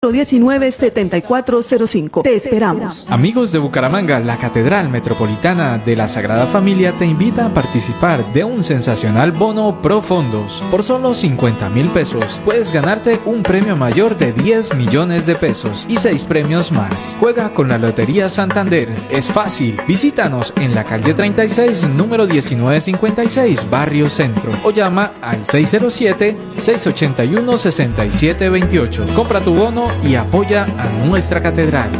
197405. Te esperamos. Amigos de Bucaramanga, la Catedral Metropolitana de la Sagrada Familia te invita a participar de un sensacional bono Pro Fondos. Por solo 50.000 pesos puedes ganarte un premio mayor de 10 millones de pesos y 6 premios más. Juega con la Lotería Santander. Es fácil. Visítanos en la calle 36, número 1956, Barrio Centro, o llama al 607-681-6728. Compra tu bono y apoya a nuestra catedral.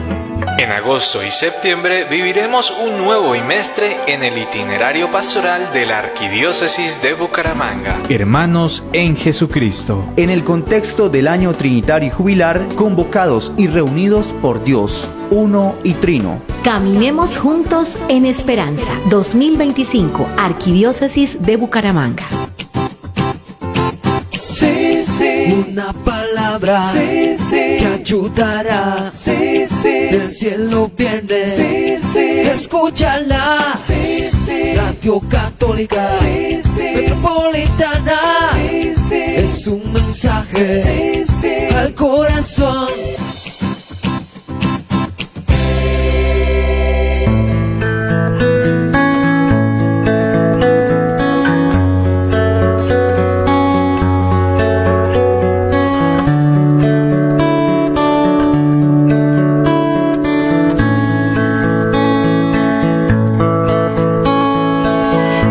En agosto y septiembre viviremos un nuevo bimestre en el itinerario pastoral de la Arquidiócesis de Bucaramanga. Hermanos en Jesucristo. En el contexto del año trinitario y jubilar, convocados y reunidos por Dios, uno y trino. Caminemos juntos en esperanza. 2025, Arquidiócesis de Bucaramanga. Sí, sí, una palabra, sí, sí, que ayudará, sí, sí, del cielo viene, sí, sí, escúchala, sí, sí, Radio Católica, sí, sí, Metropolitana, sí, sí, es un mensaje, sí, sí, al corazón.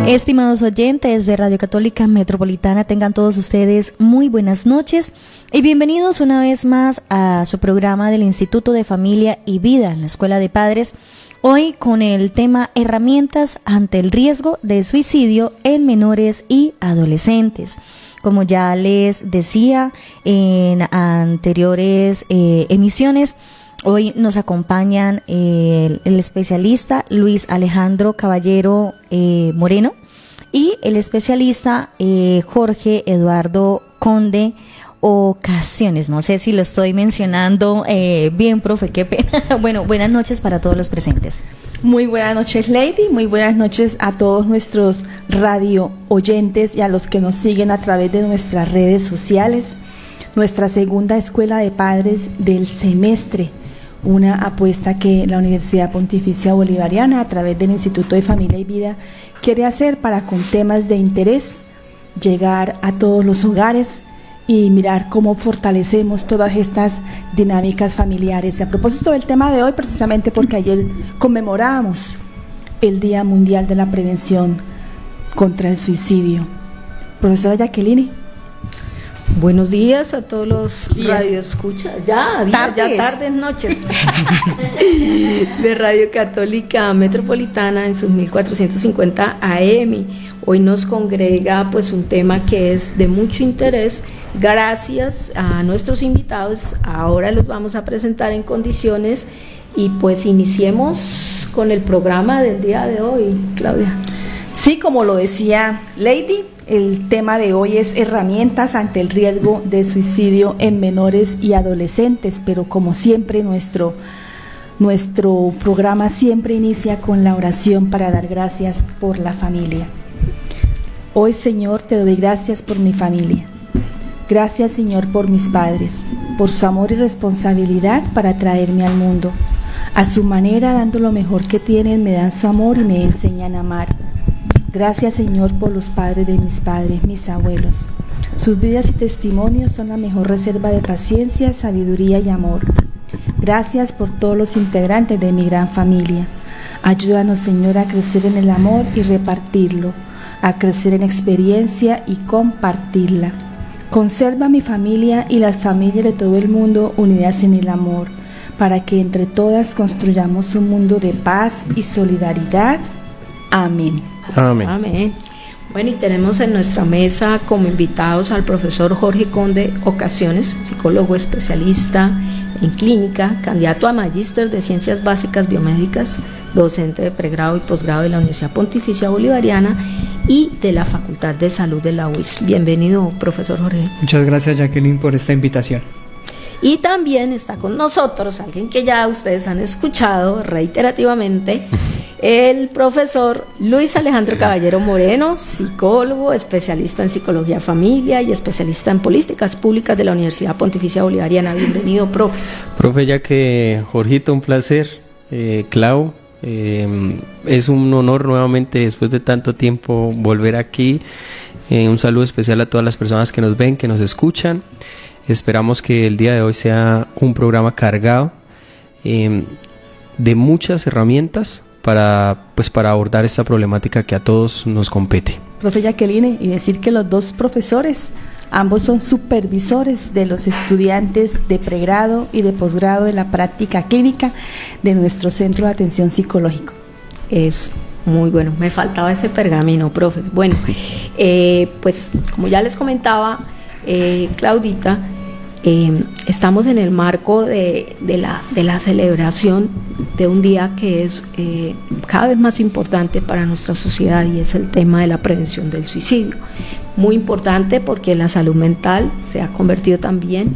Estimados oyentes de Radio Católica Metropolitana, tengan todos ustedes muy buenas noches y bienvenidos una vez más a su programa del Instituto de Familia y Vida en la Escuela de Padres, hoy con el tema Herramientas ante el riesgo de suicidio en menores y adolescentes. Como ya les decía en anteriores emisiones, hoy nos acompañan el especialista Luis Alejandro Caballero Moreno y el especialista Jorge Eduardo Conde Ocasiones. No sé si lo estoy mencionando bien, profe, qué pena. Bueno, buenas noches para todos los presentes. Muy buenas noches, Lady. Muy buenas noches a todos nuestros radio oyentes y a los que nos siguen a través de nuestras redes sociales. Nuestra segunda escuela de padres del semestre, una apuesta que la Universidad Pontificia Bolivariana a través del Instituto de Familia y Vida quiere hacer para, con temas de interés, llegar a todos los hogares y mirar cómo fortalecemos todas estas dinámicas familiares. Y a propósito del tema de hoy, precisamente porque ayer conmemorábamos el Día Mundial de la Prevención contra el Suicidio. Profesora Jacqueline. Buenos días a todos los radioescuchas, ya tardes, noches, de Radio Católica Metropolitana en sus 1450 AM. Hoy nos congrega pues un tema que es de mucho interés, gracias a nuestros invitados. Ahora los vamos a presentar en condiciones y pues iniciemos con el programa del día de hoy, Claudia. Sí, como lo decía Lady, el tema de hoy es herramientas ante el riesgo de suicidio en menores y adolescentes, pero como siempre nuestro programa siempre inicia con la oración para dar gracias por la familia. Hoy, Señor, te doy gracias por mi familia. Gracias, Señor, por mis padres, por su amor y responsabilidad para traerme al mundo. A su manera, dando lo mejor que tienen, me dan su amor y me enseñan a amar. Gracias, Señor, por los padres de mis padres, mis abuelos. Sus vidas y testimonios son la mejor reserva de paciencia, sabiduría y amor. Gracias por todos los integrantes de mi gran familia. Ayúdanos, Señor, a crecer en el amor y repartirlo, a crecer en experiencia y compartirla. Conserva mi familia y las familias de todo el mundo unidas en el amor, para que entre todas construyamos un mundo de paz y solidaridad. Amén. Amén. Amén. Bueno, y tenemos en nuestra mesa como invitados al profesor Jorge Conde Ocasiones, psicólogo especialista en clínica, candidato a magíster de Ciencias Básicas Biomédicas, docente de pregrado y posgrado de la Universidad Pontificia Bolivariana y de la Facultad de Salud de la UIS. Bienvenido, profesor Jorge. Muchas gracias, Jacqueline, por esta invitación. Y también está con nosotros alguien que ya ustedes han escuchado reiterativamente, el profesor Luis Alejandro Caballero Moreno, psicólogo, especialista en psicología familia y especialista en políticas públicas de la Universidad Pontificia Bolivariana. Bienvenido, profe. Profe, ya que Jorgito, un placer. Clau, es un honor nuevamente después de tanto tiempo volver aquí. Un saludo especial a todas las personas que nos ven, que nos escuchan. Esperamos que el día de hoy sea un programa cargado de muchas herramientas para abordar esta problemática que a todos nos compete. Profe Jacqueline, y decir que los dos profesores, ambos son supervisores de los estudiantes de pregrado y de posgrado en la práctica clínica de nuestro Centro de Atención Psicológico. Es muy bueno, me faltaba ese pergamino, profe. Bueno, pues como ya les comentaba, Claudita, estamos en el marco de la celebración de un día que es cada vez más importante para nuestra sociedad, y es el tema de la prevención del suicidio. Muy importante porque la salud mental se ha convertido también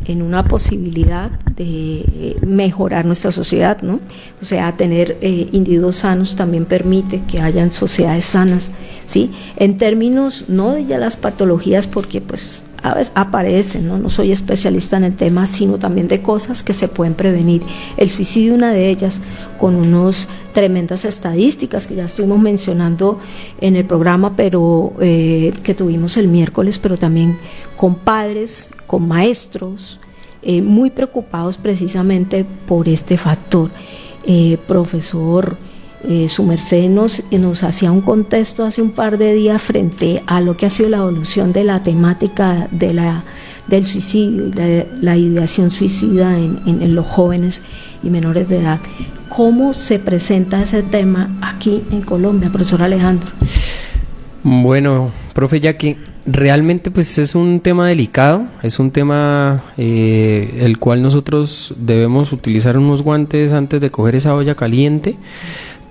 en una posibilidad de mejorar nuestra sociedad, ¿no? O sea, tener individuos sanos también permite que hayan sociedades sanas, ¿sí? En términos no de ya las patologías, porque pues a veces aparecen, ¿no? No soy especialista en el tema, sino también de cosas que se pueden prevenir. El suicidio, una de ellas, con unas tremendas estadísticas que ya estuvimos mencionando en el programa, pero que tuvimos el miércoles, pero también con padres, con maestros, muy preocupados precisamente por este factor. Profesor, su merced nos hacía un contexto hace un par de días frente a lo que ha sido la evolución de la temática del suicidio y la ideación suicida en los jóvenes y menores de edad. ¿Cómo se presenta ese tema aquí en Colombia, profesor Alejandro? Bueno, profe Jackie, realmente pues es un tema delicado, es un tema el cual nosotros debemos utilizar unos guantes antes de coger esa olla caliente,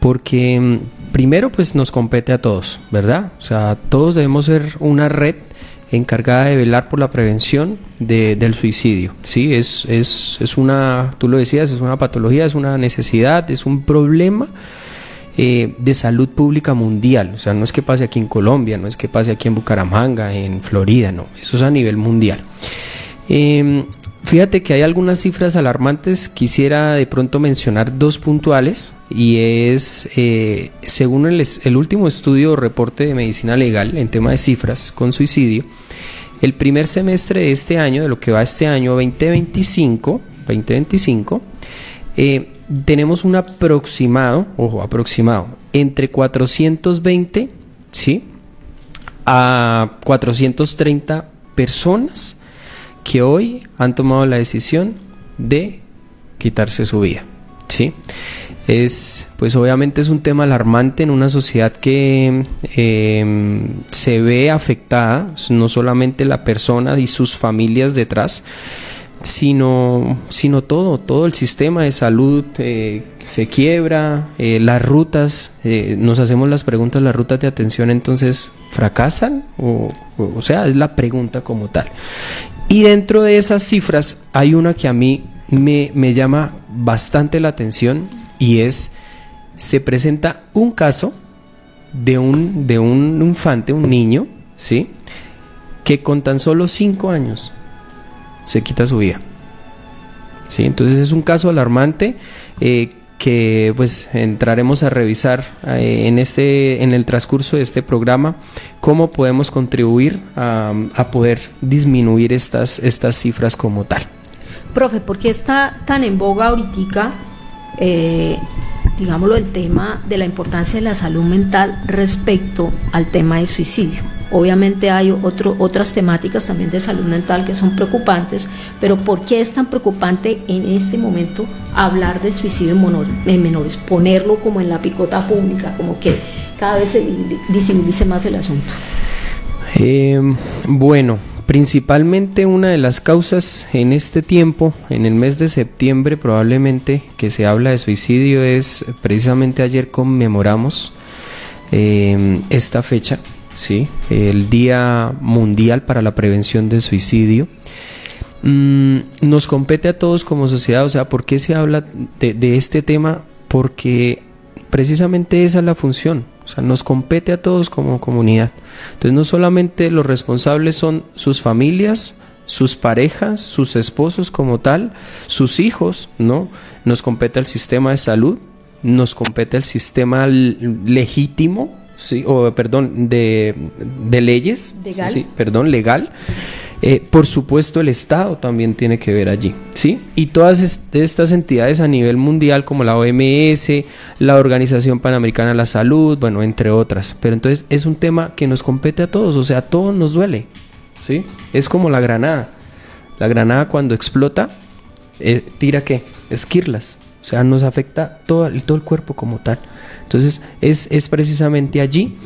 porque primero pues nos compete a todos, ¿verdad? O sea, todos debemos ser una red encargada de velar por la prevención del suicidio, ¿sí? Es una, tú lo decías, es una patología, es una necesidad, es un problema de salud pública mundial. O sea, no es que pase aquí en Colombia, no es que pase aquí en Bucaramanga, en Florida, no, eso es a nivel mundial. Fíjate que hay algunas cifras alarmantes, quisiera de pronto mencionar dos puntuales, y es, según el último estudio o reporte de medicina legal en tema de cifras con suicidio, el primer semestre de este año, de lo que va este año 2025, tenemos un aproximado, entre 420, ¿sí?, a 430 personas que hoy han tomado la decisión de quitarse su vida, ¿sí? Pues obviamente es un tema alarmante en una sociedad que se ve afectada, no solamente la persona y sus familias detrás, sino todo el sistema de salud se quiebra, las rutas, nos hacemos las preguntas, las rutas de atención entonces fracasan, o sea, es la pregunta como tal. Y dentro de esas cifras hay una que a mí me llama bastante la atención, y se presenta un caso de un infante, un niño, ¿sí?, que con tan solo 5 años se quita su vida, ¿sí? Entonces es un caso alarmante que pues entraremos a revisar en el transcurso de este programa cómo podemos contribuir a poder disminuir estas cifras como tal. Profe, ¿por qué está tan en boga ahorita, digámoslo, el tema de la importancia de la salud mental respecto al tema de suicidio? Obviamente hay otras temáticas también de salud mental que son preocupantes, pero ¿por qué es tan preocupante en este momento hablar del suicidio en menores? Ponerlo como en la picota pública, como que cada vez se visibilice más el asunto. Bueno, principalmente una de las causas en este tiempo, en el mes de septiembre probablemente, que se habla de suicidio, es precisamente ayer conmemoramos esta fecha, ¿sí?, el Día Mundial para la Prevención del Suicidio. nos compete a todos como sociedad. O sea, ¿por qué se habla de este tema? Porque precisamente esa es la función. O sea, nos compete a todos como comunidad. Entonces, no solamente los responsables son sus familias, sus parejas, sus esposos como tal, sus hijos, ¿no? Nos compete el sistema de salud, nos compete el sistema legítimo, ¿sí? O perdón, de leyes, legal. Sí, perdón, legal. Por supuesto, el Estado también tiene que ver allí, ¿sí? Y todas estas entidades a nivel mundial, como la OMS, la Organización Panamericana de la Salud, bueno, entre otras. Pero entonces es un tema que nos compete a todos, o sea, a todos nos duele, ¿sí? Es como la granada. La granada, cuando explota, ¿tira qué? Esquirlas. O sea, nos afecta todo el cuerpo como tal. Entonces, es precisamente allí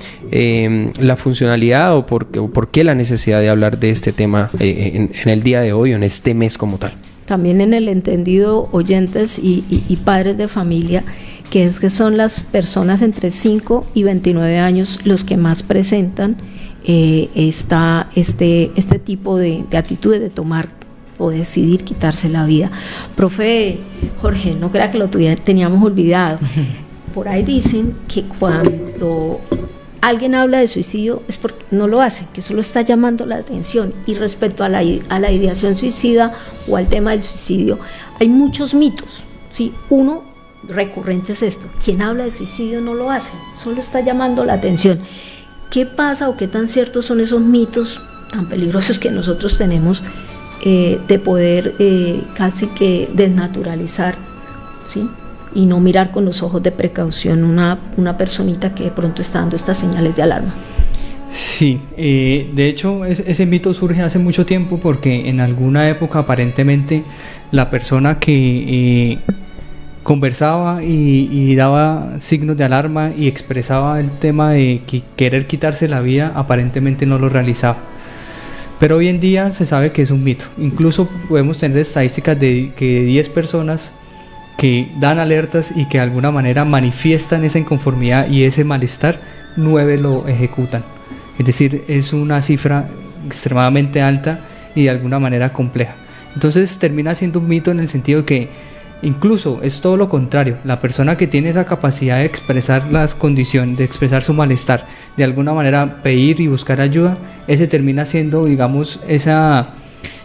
la funcionalidad o por qué la necesidad de hablar de este tema en el día de hoy o en este mes como tal. También en el entendido, oyentes y padres de familia, que son las personas entre 5 y 29 años los que más presentan este tipo de actitudes de tomar o decidir quitarse la vida. Profe Jorge, no crea que lo teníamos olvidado. Por ahí dicen que cuando alguien habla de suicidio es porque no lo hace, que solo está llamando la atención. Y respecto a la ideación suicida o al tema del suicidio, hay muchos mitos, ¿sí? Uno recurrente es esto: quien habla de suicidio no lo hace, solo está llamando la atención. ¿Qué pasa o qué tan ciertos son esos mitos tan peligrosos que nosotros tenemos de poder casi que desnaturalizar, ¿sí? Y no mirar con los ojos de precaución una personita que de pronto está dando estas señales de alarma? Sí, de hecho ese mito surge hace mucho tiempo porque en alguna época aparentemente la persona que conversaba y daba signos de alarma y expresaba el tema de querer quitarse la vida aparentemente no lo realizaba. Pero hoy en día se sabe que es un mito. Incluso podemos tener estadísticas de que 10 personas que dan alertas y que de alguna manera manifiestan esa inconformidad y ese malestar, 9 lo ejecutan. Es decir, es una cifra extremadamente alta y de alguna manera compleja. Entonces termina siendo un mito en el sentido que incluso es todo lo contrario. La persona que tiene esa capacidad de expresar las condiciones, de expresar su malestar, de alguna manera pedir y buscar ayuda, ese termina siendo, digamos, ese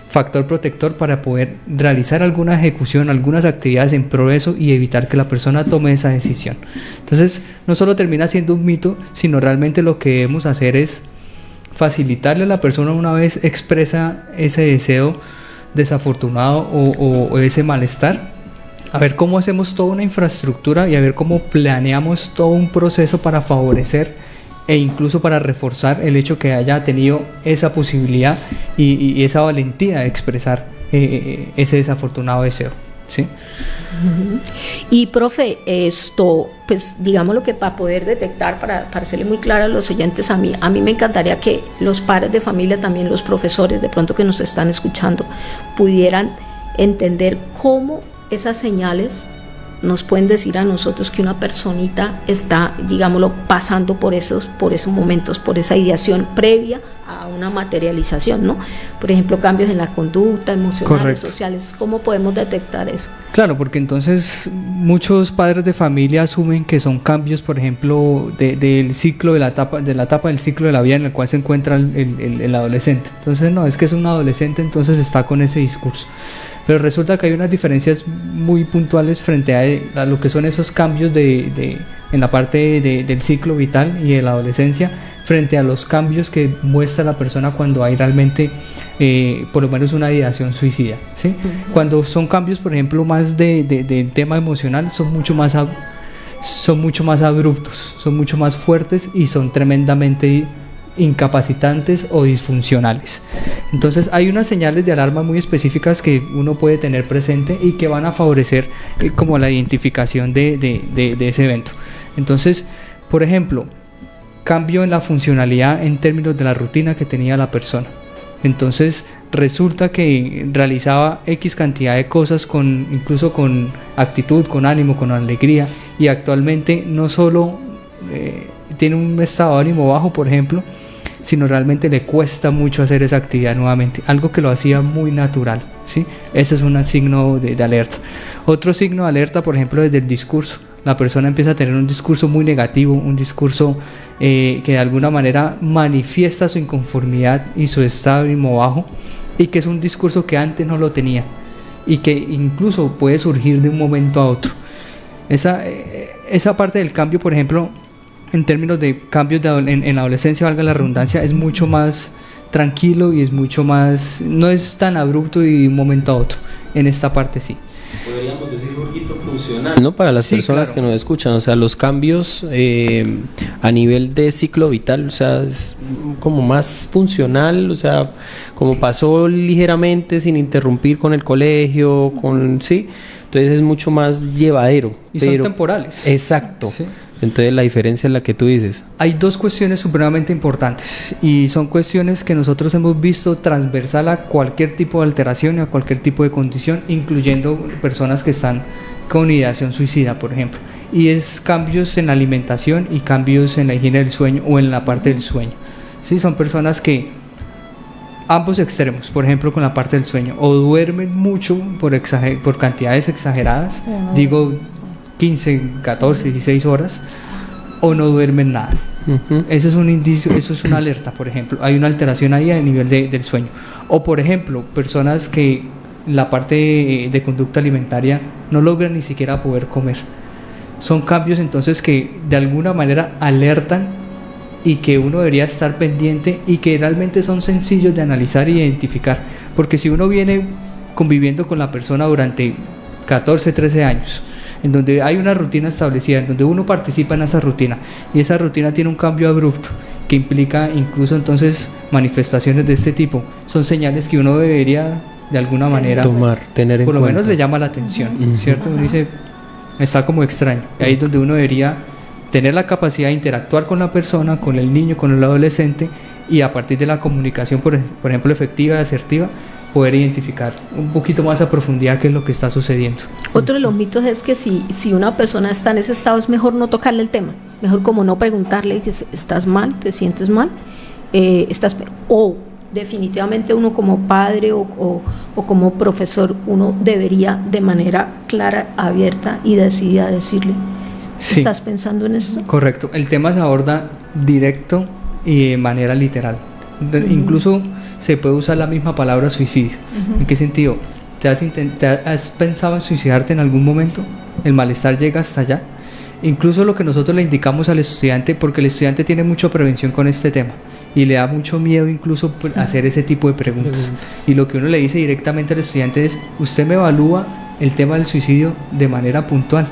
factor protector para poder realizar alguna ejecución, algunas actividades en pro de eso y evitar que la persona tome esa decisión. Entonces, no solo termina siendo un mito, sino realmente lo que debemos hacer es facilitarle a la persona, una vez expresa ese deseo desafortunado o ese malestar, a ver cómo hacemos toda una infraestructura y a ver cómo planeamos todo un proceso para favorecer e incluso para reforzar el hecho que haya tenido esa posibilidad y esa valentía de expresar ese desafortunado deseo, ¿sí? Y profe, esto, pues digamos lo que para poder detectar, para hacerle muy claro a los oyentes, a mí me encantaría que los padres de familia, también los profesores de pronto que nos están escuchando, pudieran entender cómo esas señales nos pueden decir a nosotros que una personita está, digámoslo, pasando por esos momentos, por esa ideación previa a una materialización, ¿no? Por ejemplo, cambios en la conducta, emocionales, correcto, sociales. ¿Cómo podemos detectar eso? Claro, porque entonces muchos padres de familia asumen que son cambios, por ejemplo, del ciclo de la etapa del ciclo de la vida en el cual se encuentra el adolescente. Entonces, no, es que es un adolescente, entonces está con ese discurso. Pero resulta que hay unas diferencias muy puntuales frente a lo que son esos cambios en la parte del ciclo vital y de la adolescencia, frente a los cambios que muestra la persona cuando hay realmente por lo menos una ideación suicida, ¿sí? Uh-huh. Cuando son cambios, por ejemplo, más del tema emocional, son mucho más abruptos, son mucho más fuertes y son tremendamente incapacitantes o disfuncionales. Entonces hay unas señales de alarma muy específicas que uno puede tener presente y que van a favorecer como la identificación de ese evento. Entonces, por ejemplo, cambio en la funcionalidad en términos de la rutina que tenía la persona. Entonces resulta que realizaba X cantidad de cosas incluso con actitud, con ánimo, con alegría, y actualmente no solo tiene un estado de ánimo bajo, por ejemplo, sino realmente le cuesta mucho hacer esa actividad nuevamente, algo que lo hacía muy natural, ¿sí? Ese es un signo de alerta. Otro signo de alerta, por ejemplo, desde el discurso. La persona empieza a tener un discurso muy negativo, un discurso que de alguna manera manifiesta su inconformidad y su estado de ánimo bajo, y que es un discurso que antes no lo tenía y que incluso puede surgir de un momento a otro. Esa parte del cambio, por ejemplo, en términos de cambios en la adolescencia, valga la redundancia, es mucho más tranquilo y es mucho más, no es tan abrupto y de un momento a otro. En esta parte sí. Podríamos decir, Jorgito, funcional, ¿no? Para las personas que nos escuchan, o sea, los cambios a nivel de ciclo vital, o sea, es como más funcional, o sea, como pasó ligeramente sin interrumpir con el colegio, sí, entonces es mucho más llevadero. Y son temporales. Exacto. Sí. Entonces la diferencia es la que tú dices. Hay dos cuestiones supremamente importantes y son cuestiones que nosotros hemos visto transversal a cualquier tipo de alteración y a cualquier tipo de condición, incluyendo personas que están con ideación suicida, por ejemplo, y es cambios en la alimentación y cambios en la higiene del sueño o en la parte del sueño. ¿Sí? Son personas que ambos extremos, por ejemplo con la parte del sueño, o duermen mucho por cantidades exageradas, digo 15, 14, 16 horas, o no duermen nada. Eso es un indicio, eso es una alerta, por ejemplo. Hay una alteración ahí a nivel del sueño. O por ejemplo, personas que la parte de conducta alimentaria no logran ni siquiera poder comer. Son cambios entonces que de alguna manera alertan y que uno debería estar pendiente y que realmente son sencillos de analizar e identificar. Porque si uno viene conviviendo con la persona durante 14, 13 años, en donde hay una rutina establecida, en donde uno participa en esa rutina y esa rutina tiene un cambio abrupto que implica incluso entonces manifestaciones de este tipo, son señales que uno debería de alguna manera tener en por lo cuenta. menos le llama la atención, ¿cierto? Uno dice, está como extraño, y ahí es donde uno debería tener la capacidad de interactuar con la persona, con el niño, con el adolescente, y a partir de la comunicación, por ejemplo, efectiva y asertiva, poder identificar un poquito más a profundidad qué es lo que está sucediendo. Otro de los mitos es que si una persona está en ese estado es mejor no tocarle el tema, mejor como no preguntarle que estás mal, te sientes mal, o definitivamente uno como padre o como profesor, uno debería de manera clara, abierta y decidida decirle, ¿estás pensando en esto? Correcto, el tema se aborda directo y de manera literal. Incluso se puede usar la misma palabra suicidio. ¿En qué sentido? ¿Te has pensado en suicidarte en algún momento? ¿El malestar llega hasta allá? Incluso lo que nosotros le indicamos al estudiante, porque el estudiante tiene mucha prevención con este tema y le da mucho miedo incluso hacer ese tipo de preguntas. Y lo que uno le dice directamente al estudiante es, usted me evalúa el tema del suicidio de manera puntual.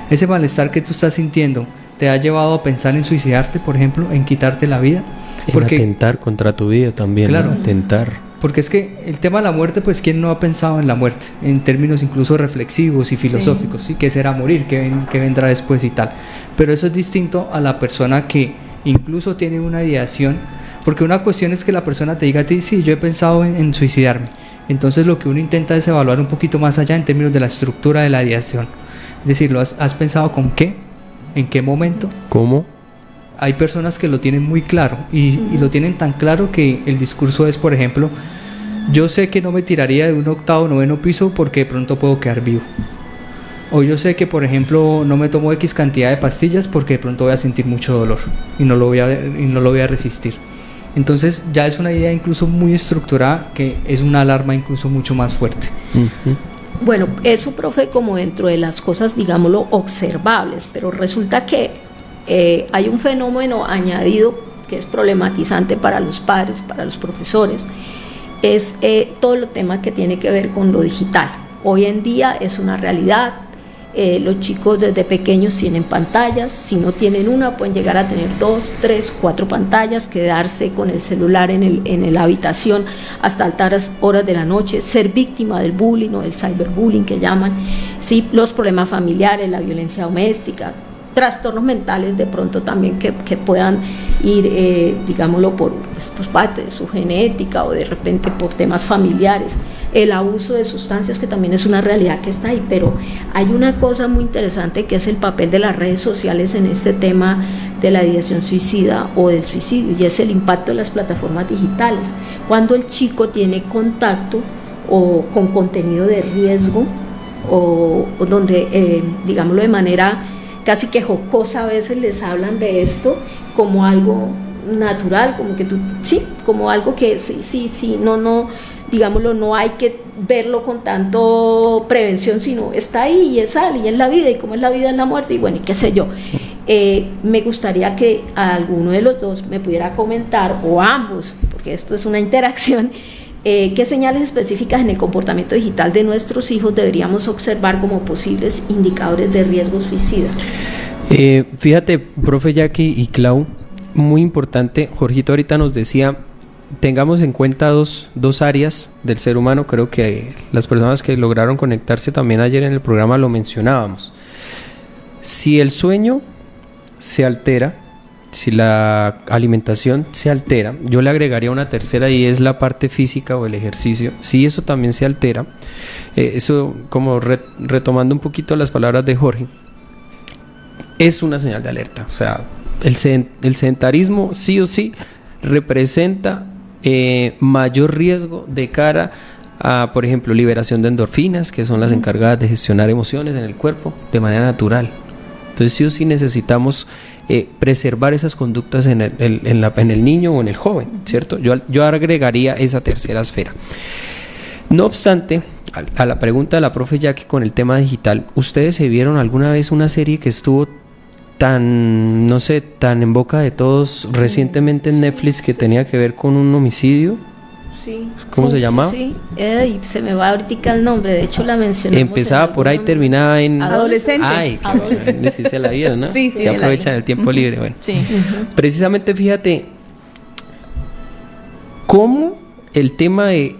Ese malestar que tú estás sintiendo, ¿te ha llevado a pensar en suicidarte, por ejemplo, en quitarte la vida? Porque atentar contra tu vida también, claro, ¿no? Atentar. Porque es que el tema de la muerte, pues ¿quién no ha pensado en la muerte? En términos incluso reflexivos y filosóficos, ¿sí? ¿Qué será morir? ¿Qué vendrá después y tal? Pero eso es distinto a la persona que incluso tiene una ideación, porque una cuestión es que la persona te diga a ti, sí, yo he pensado en suicidarme. Entonces lo que uno intenta es evaluar un poquito más allá en términos de la estructura de la ideación. Es decir, ¿has pensado con qué? ¿En qué momento? ¿Cómo? Hay personas que lo tienen muy claro y lo tienen tan claro que el discurso es, por ejemplo, yo sé que no me tiraría de un 8º, 9º piso porque de pronto puedo quedar vivo. O yo sé que, por ejemplo, no me tomo X cantidad de pastillas porque de pronto voy a sentir mucho dolor y no lo voy a resistir. Entonces ya es una idea incluso muy estructurada que es una alarma incluso mucho más fuerte. Bueno, eso, profe, como dentro de las cosas, digámoslo, observables, pero resulta que hay un fenómeno añadido que es problematizante para los padres, para los profesores, es todo el tema que tiene que ver con lo digital. Hoy en día es una realidad, los chicos desde pequeños tienen pantallas, si no tienen una pueden llegar a tener 2, 3, 4 pantallas, quedarse con el celular en la habitación hasta altas horas de la noche, ser víctima del bullying o del cyberbullying que llaman, sí, los problemas familiares, la violencia doméstica, trastornos mentales de pronto también que puedan ir, digámoslo, por parte de su genética o de repente por temas familiares, el abuso de sustancias, que también es una realidad que está ahí. Pero hay una cosa muy interesante que es el papel de las redes sociales en este tema de la ideación suicida o del suicidio, y es el impacto de las plataformas digitales. Cuando el chico tiene contacto o con contenido de riesgo o donde, digámoslo de manera casi que jocosa, a veces les hablan de esto como algo natural, como que tú, sí, como algo que sí, no, digámoslo, no hay que verlo con tanto prevención, sino está ahí y es y es la vida, y como es la vida es la muerte, y bueno, y qué sé yo. Me gustaría que a alguno de los dos me pudiera comentar, o ambos, porque esto es una interacción, qué señales específicas en el comportamiento digital de nuestros hijos deberíamos observar como posibles indicadores de riesgo suicida. Fíjate, profe Jackie y Clau, muy importante, Jorgito ahorita nos decía, tengamos en cuenta dos áreas del ser humano. Creo que las personas que lograron conectarse también ayer en el programa lo mencionábamos. Si el sueño se altera, si la alimentación se altera, yo le agregaría una tercera, y es la parte física o el ejercicio. Si eso también se altera, eso, como retomando un poquito las palabras de Jorge, es una señal de alerta. O sea, el sedentarismo sí o sí representa mayor riesgo de cara a, por ejemplo, liberación de endorfinas, que son las encargadas de gestionar emociones en el cuerpo de manera natural. Entonces sí o sí necesitamos preservar esas conductas en el niño o en el joven, ¿cierto? Yo agregaría esa tercera esfera. No obstante, a la pregunta de la profe Jackie con el tema digital, ¿ustedes se vieron alguna vez una serie que estuvo tan en boca de todos recientemente en Netflix, que tenía que ver con un homicidio? Sí. ¿Cómo se llamaba? Sí, se me va ahorita el nombre, de hecho la mencionamos. Empezaba por ahí, terminaba en... Adolescente. Ay, sí se la vieron, ¿no? Sí, se aprovechan el tiempo libre, bueno. Sí. Precisamente, fíjate, cómo el tema de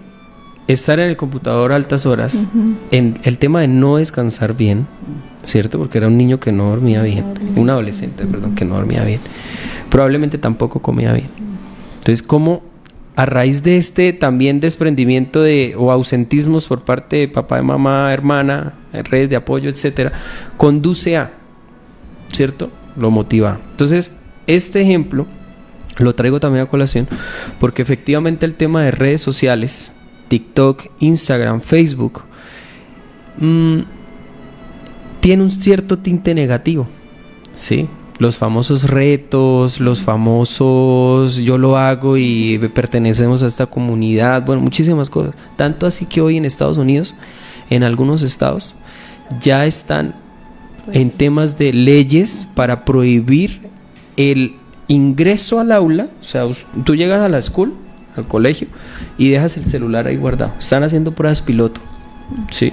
estar en el computador a altas horas, en el tema de no descansar bien, ¿cierto? Porque era un niño que no dormía bien, un adolescente, perdón, que no dormía bien, probablemente tampoco comía bien. Entonces, ¿cómo a raíz de este también desprendimiento o ausentismos por parte de papá, de mamá, hermana, redes de apoyo, etcétera, conduce a, ¿cierto? Lo motiva. Entonces, este ejemplo lo traigo también a colación porque efectivamente el tema de redes sociales, TikTok, Instagram, Facebook, tiene un cierto tinte negativo, ¿sí? Los famosos retos, los famosos yo lo hago y pertenecemos a esta comunidad, bueno, muchísimas cosas. Tanto así que hoy en Estados Unidos, en algunos estados, ya están en temas de leyes para prohibir el ingreso al aula. O sea, tú llegas a la school, al colegio, y dejas el celular ahí guardado. Están haciendo pruebas piloto. Sí,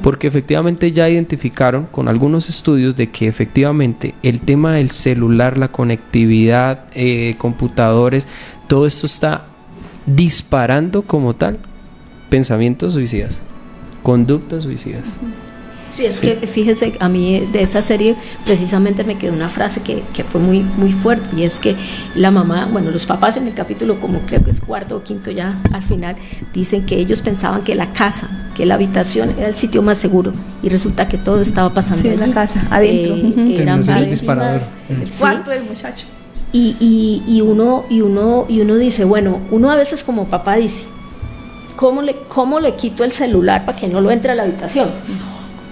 porque efectivamente ya identificaron con algunos estudios de que efectivamente el tema del celular, la conectividad, computadores, todo esto está disparando como tal pensamientos suicidas, conductas suicidas. Sí, es que fíjese, a mí de esa serie precisamente me quedó una frase que fue muy, muy fuerte, y es que la mamá, bueno, los papás en el capítulo, como creo que es cuarto o quinto ya al final, dicen que ellos pensaban que la casa, que la habitación era el sitio más seguro, y resulta que todo estaba pasando allí. en la casa, adentro. Eran disparador. El cuarto del muchacho. Y uno dice, bueno, uno a veces como papá dice, ¿cómo le quito el celular para que no lo entre a la habitación?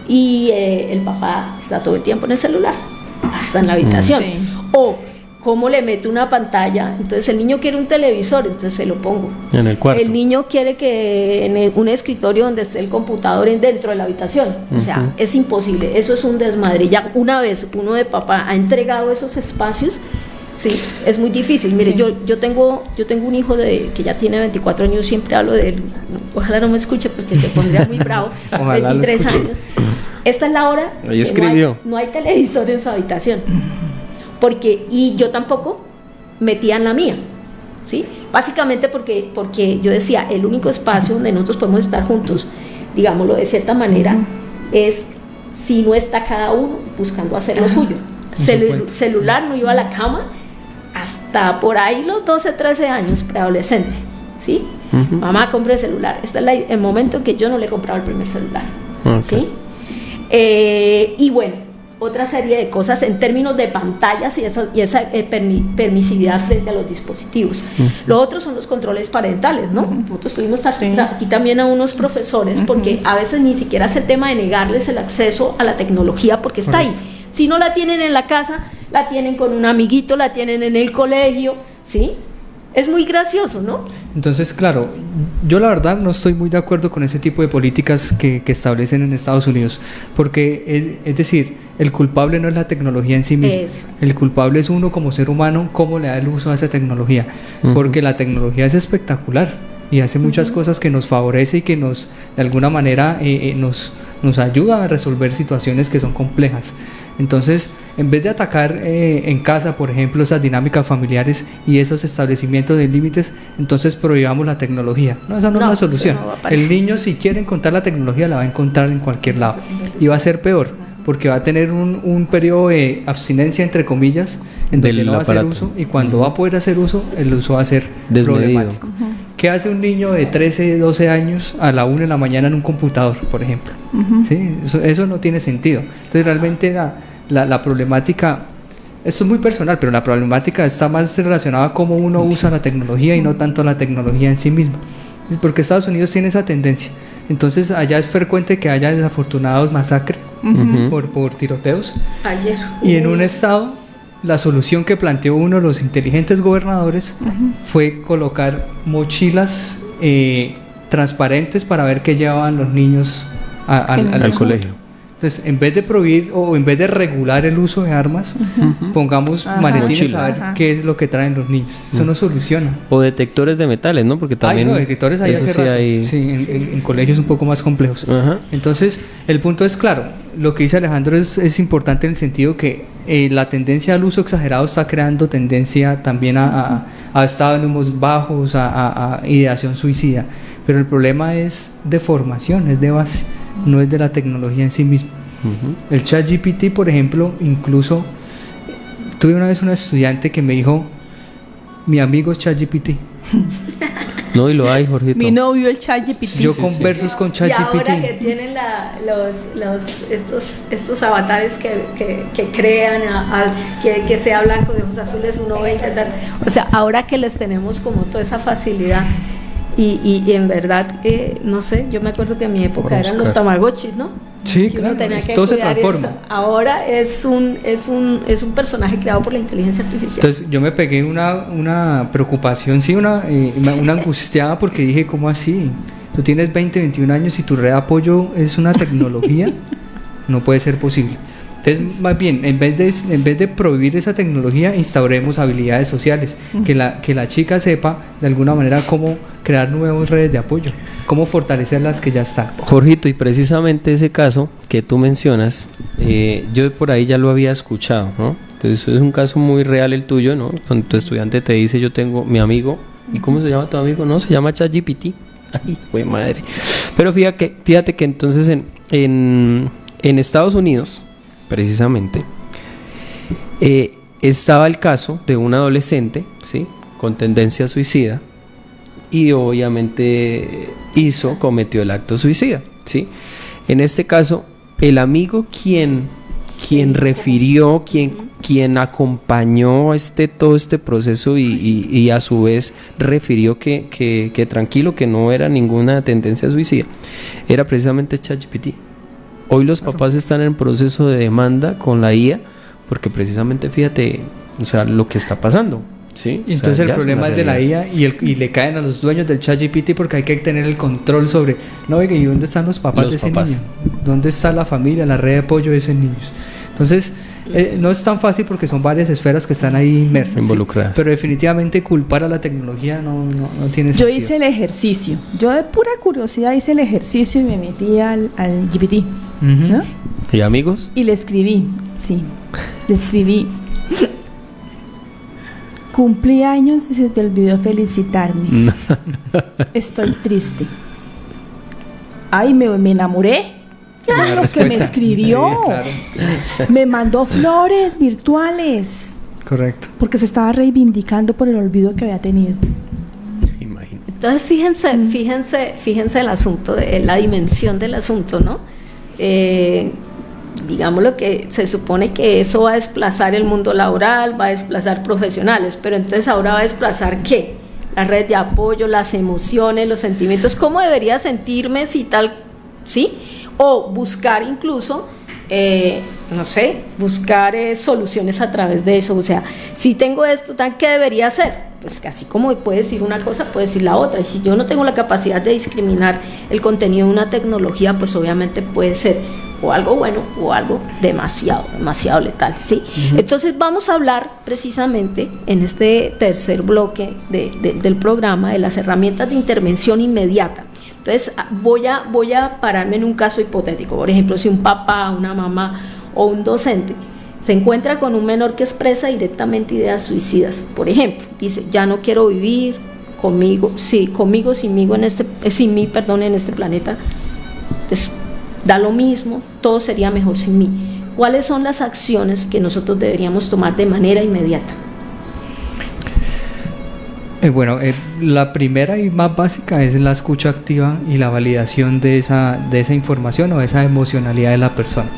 Y el papá está todo el tiempo en el celular, hasta en la habitación. Sí. O cómo le meto una pantalla, entonces el niño quiere un televisor, entonces se lo pongo en el cuarto. El niño quiere que en un escritorio donde esté el computador dentro de la habitación. O sea, es imposible, eso es un desmadre. Ya una vez uno de papá ha entregado esos espacios, sí, es muy difícil. Mire, sí. yo tengo un hijo que ya tiene 24 años, siempre hablo de él, ojalá no me escuche porque se pondría muy bravo. 23 años. Esta es la hora. Ahí escribió. No hay televisor en su habitación. Y yo tampoco metía en la mía, ¿sí? Básicamente porque yo decía, el único espacio donde nosotros podemos estar juntos, digámoslo de cierta manera, es si no está cada uno buscando hacer lo suyo. celular, no iba a la cama hasta por ahí los 12, 13 años, preadolescente, ¿sí? Mamá, compre el celular. Este es el momento en que yo no le he comprado el primer celular, ¿sí? Y bueno, otra serie de cosas en términos de pantallas y esa permisividad frente a los dispositivos. Lo otro son los controles parentales, ¿no? Nosotros tuvimos aquí también a unos profesores, porque a veces ni siquiera es el tema de negarles el acceso a la tecnología, porque está ahí. Si no la tienen en la casa, la tienen con un amiguito, la tienen en el colegio, ¿sí? Es muy gracioso, ¿no? Entonces, claro, yo la verdad no estoy muy de acuerdo con ese tipo de políticas que establecen en Estados Unidos, porque es decir, el culpable no es la tecnología en sí misma. El culpable es uno como ser humano, cómo le da el uso a esa tecnología, porque la tecnología es espectacular y hace muchas cosas que nos favorece y que nos, de alguna manera, nos ayuda a resolver situaciones que son complejas. Entonces, en vez de atacar en casa, por ejemplo, esas dinámicas familiares y esos establecimientos de límites, entonces prohibamos la tecnología. No, esa no es la solución. El niño, si quiere encontrar la tecnología, la va a encontrar en cualquier lado. Y va a ser peor, porque va a tener un periodo de abstinencia, entre comillas, en donde no va a hacer uso, y cuando va a poder hacer uso, el uso va a ser problemático. ¿Qué hace un niño de 13, 12 años a la 1 de la mañana en un computador, por ejemplo? ¿Sí? Eso no tiene sentido. Entonces realmente la problemática, esto es muy personal, pero la problemática está más relacionada a cómo uno usa la tecnología y no tanto la tecnología en sí misma. Porque Estados Unidos tiene esa tendencia. Entonces allá es frecuente que haya desafortunados masacres por tiroteos. Ayer. Y en un estado, la solución que planteó uno de los inteligentes gobernadores fue colocar mochilas transparentes para ver qué llevaban los niños al colegio. Entonces, en vez de prohibir o en vez de regular el uso de armas, pongamos maletines a ver qué es lo que traen los niños. Eso no soluciona. O detectores de metales, ¿no? Porque también detectores hay hace rato. En colegios un poco más complejos. Entonces, el punto es claro. Lo que dice Alejandro es importante en el sentido que la tendencia al uso exagerado está creando tendencia también a estados de ánimos bajos, a ideación suicida. Pero el problema es de formación, es de base, no es de la tecnología en sí misma. El ChatGPT, por ejemplo, incluso tuve una vez una estudiante que me dijo: mi amigo es ChatGPT. No, y lo hay, Jorgito. Mi novio el ChatGPT. Yo converso con ChatGPT. Y ahora que tienen estos avatares que crean, que sea blanco de ojos azules, 1.20, tal. O sea, ahora que les tenemos como toda esa facilidad. Y en verdad, no sé, yo me acuerdo que en mi época eran los tamagotchis, ¿no? Sí, claro, todo se transforma. Ahora es un personaje creado por la inteligencia artificial. Entonces yo me pegué una preocupación, sí, una angustiada, porque dije, ¿cómo así? Tú tienes 20, 21 años y tu red de apoyo es una tecnología. No puede ser posible. Entonces, más bien, en vez de prohibir esa tecnología, instauremos habilidades sociales, que la chica sepa de alguna manera cómo crear nuevas redes de apoyo, cómo fortalecer las que ya están. Jorgito, y precisamente ese caso que tú mencionas, yo por ahí ya lo había escuchado, ¿no? Entonces es un caso muy real el tuyo, ¿no? Cuando tu estudiante te dice: yo tengo mi amigo, ¿y cómo se llama tu amigo? No, se llama ChatGPT. Ay, güey, madre. Pero fíjate que entonces en Estados Unidos, precisamente, estaba el caso de un adolescente, ¿sí?, con tendencia suicida, y obviamente cometió el acto suicida, ¿sí? En este caso, el amigo quien refirió, quien acompañó todo este proceso y a su vez refirió que tranquilo, que no era ninguna tendencia suicida, era precisamente ChatGPT. Hoy los papás están en proceso de demanda con la IA porque precisamente, fíjate, o sea, lo que está pasando, ¿sí? Y entonces el problema es de la IA y le caen a los dueños del ChatGPT porque hay que tener el control sobre, no, oiga, ¿y dónde están los papás de ese niño? ¿Dónde está la familia, la red de apoyo de esos niños? Entonces, no es tan fácil porque son varias esferas que están ahí inmersas, involucradas. ¿sí? Pero definitivamente culpar a la tecnología no tiene sentido. Yo hice el ejercicio. Yo de pura curiosidad hice el ejercicio y me metí al GPT. ¿No? ¿Y amigos? Y le escribí, sí. Le escribí: cumplí años y se te olvidó felicitarme. Estoy triste. Ay, me enamoré. Claro, que me escribió. Sí, claro. Me mandó flores virtuales. Correcto. Porque se estaba reivindicando por el olvido que había tenido. Imagínate. Entonces, fíjense el asunto, la dimensión del asunto, ¿no? Digamos lo que se supone que eso va a desplazar el mundo laboral, va a desplazar profesionales, pero entonces ahora va a desplazar ¿qué? La red de apoyo, las emociones, los sentimientos, ¿cómo debería sentirme si tal, sí? O buscar incluso, no sé, buscar soluciones a través de eso, o sea, si tengo esto, ¿qué debería hacer? Pues que así como puede decir una cosa, puede decir la otra, y si yo no tengo la capacidad de discriminar el contenido de una tecnología, pues obviamente puede ser o algo bueno o algo demasiado letal, ¿sí? Entonces vamos a hablar precisamente en este tercer bloque del programa de las herramientas de intervención inmediata. Entonces voy a pararme en un caso hipotético, por ejemplo, si un papá, una mamá o un docente se encuentra con un menor que expresa directamente ideas suicidas, por ejemplo, dice, ya no quiero vivir sin mí en este planeta, pues da lo mismo, todo sería mejor sin mí. ¿Cuáles son las acciones que nosotros deberíamos tomar de manera inmediata? Bueno, la primera y más básica es la escucha activa y la validación de esa información o de esa emocionalidad de la persona.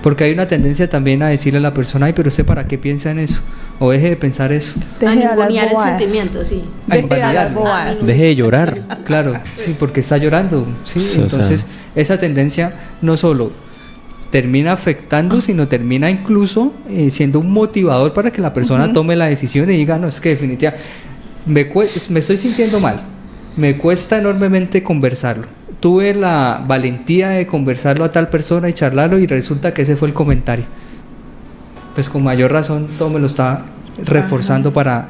Porque hay una tendencia también a decirle a la persona, ay, pero usted para qué piensa en eso, o deje de pensar eso. A ningunear el sentimiento, sí. Deje de llorar. Claro, sí, porque está llorando, sí. Sí, entonces, esa tendencia no solo termina afectando, sino termina incluso siendo un motivador para que la persona tome la decisión y diga, no, es que definitivamente me estoy sintiendo mal, me cuesta enormemente conversarlo. Tuve la valentía de conversarlo a tal persona y charlarlo y resulta que ese fue el comentario. Pues con mayor razón todo me lo está reforzando para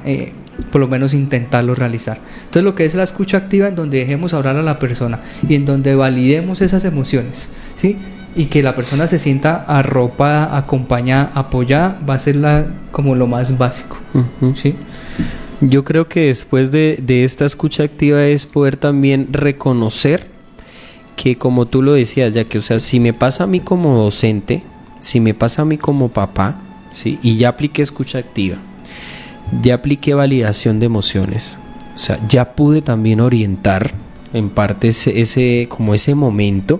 por lo menos intentarlo realizar. Entonces lo que es la escucha activa, en donde dejemos hablar a la persona y en donde validemos esas emociones, ¿sí? Y que la persona se sienta arropada, acompañada, apoyada, va a ser como lo más básico, ¿sí? Yo creo que después de esta escucha activa es poder también reconocer que, como tú lo decías, ya que, o sea, si me pasa a mí como docente, si me pasa a mí como papá, ¿sí? Y ya apliqué escucha activa, ya apliqué validación de emociones, o sea, ya pude también orientar en parte ese momento,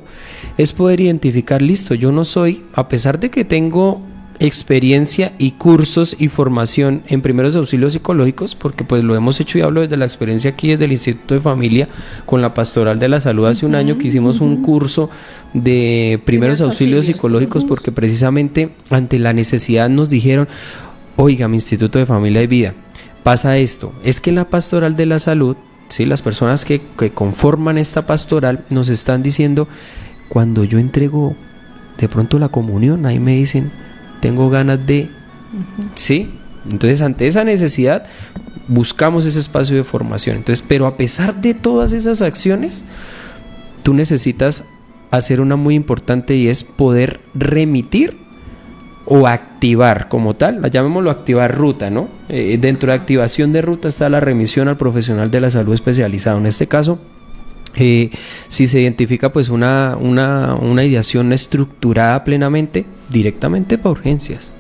es poder identificar, listo, yo no soy, a pesar de que tengo experiencia y cursos y formación en primeros auxilios psicológicos, porque pues lo hemos hecho y hablo desde la experiencia aquí desde el Instituto de Familia con la Pastoral de la Salud hace un año que hicimos un curso de primeros auxilios psicológicos, porque precisamente ante la necesidad nos dijeron, oiga, mi Instituto de Familia y Vida, pasa esto, es que en la Pastoral de la Salud, ¿sí? Las personas que conforman esta pastoral nos están diciendo, cuando yo entrego de pronto la comunión, ahí me dicen, tengo ganas de, ¿sí? Entonces, ante esa necesidad, buscamos ese espacio de formación. Entonces, pero a pesar de todas esas acciones, tú necesitas hacer una muy importante y es poder remitir o activar como tal, llamémoslo activar ruta, ¿no? Dentro de activación de ruta está la remisión al profesional de la salud especializado. En este caso, si se identifica pues una ideación estructurada plenamente, directamente para urgencias.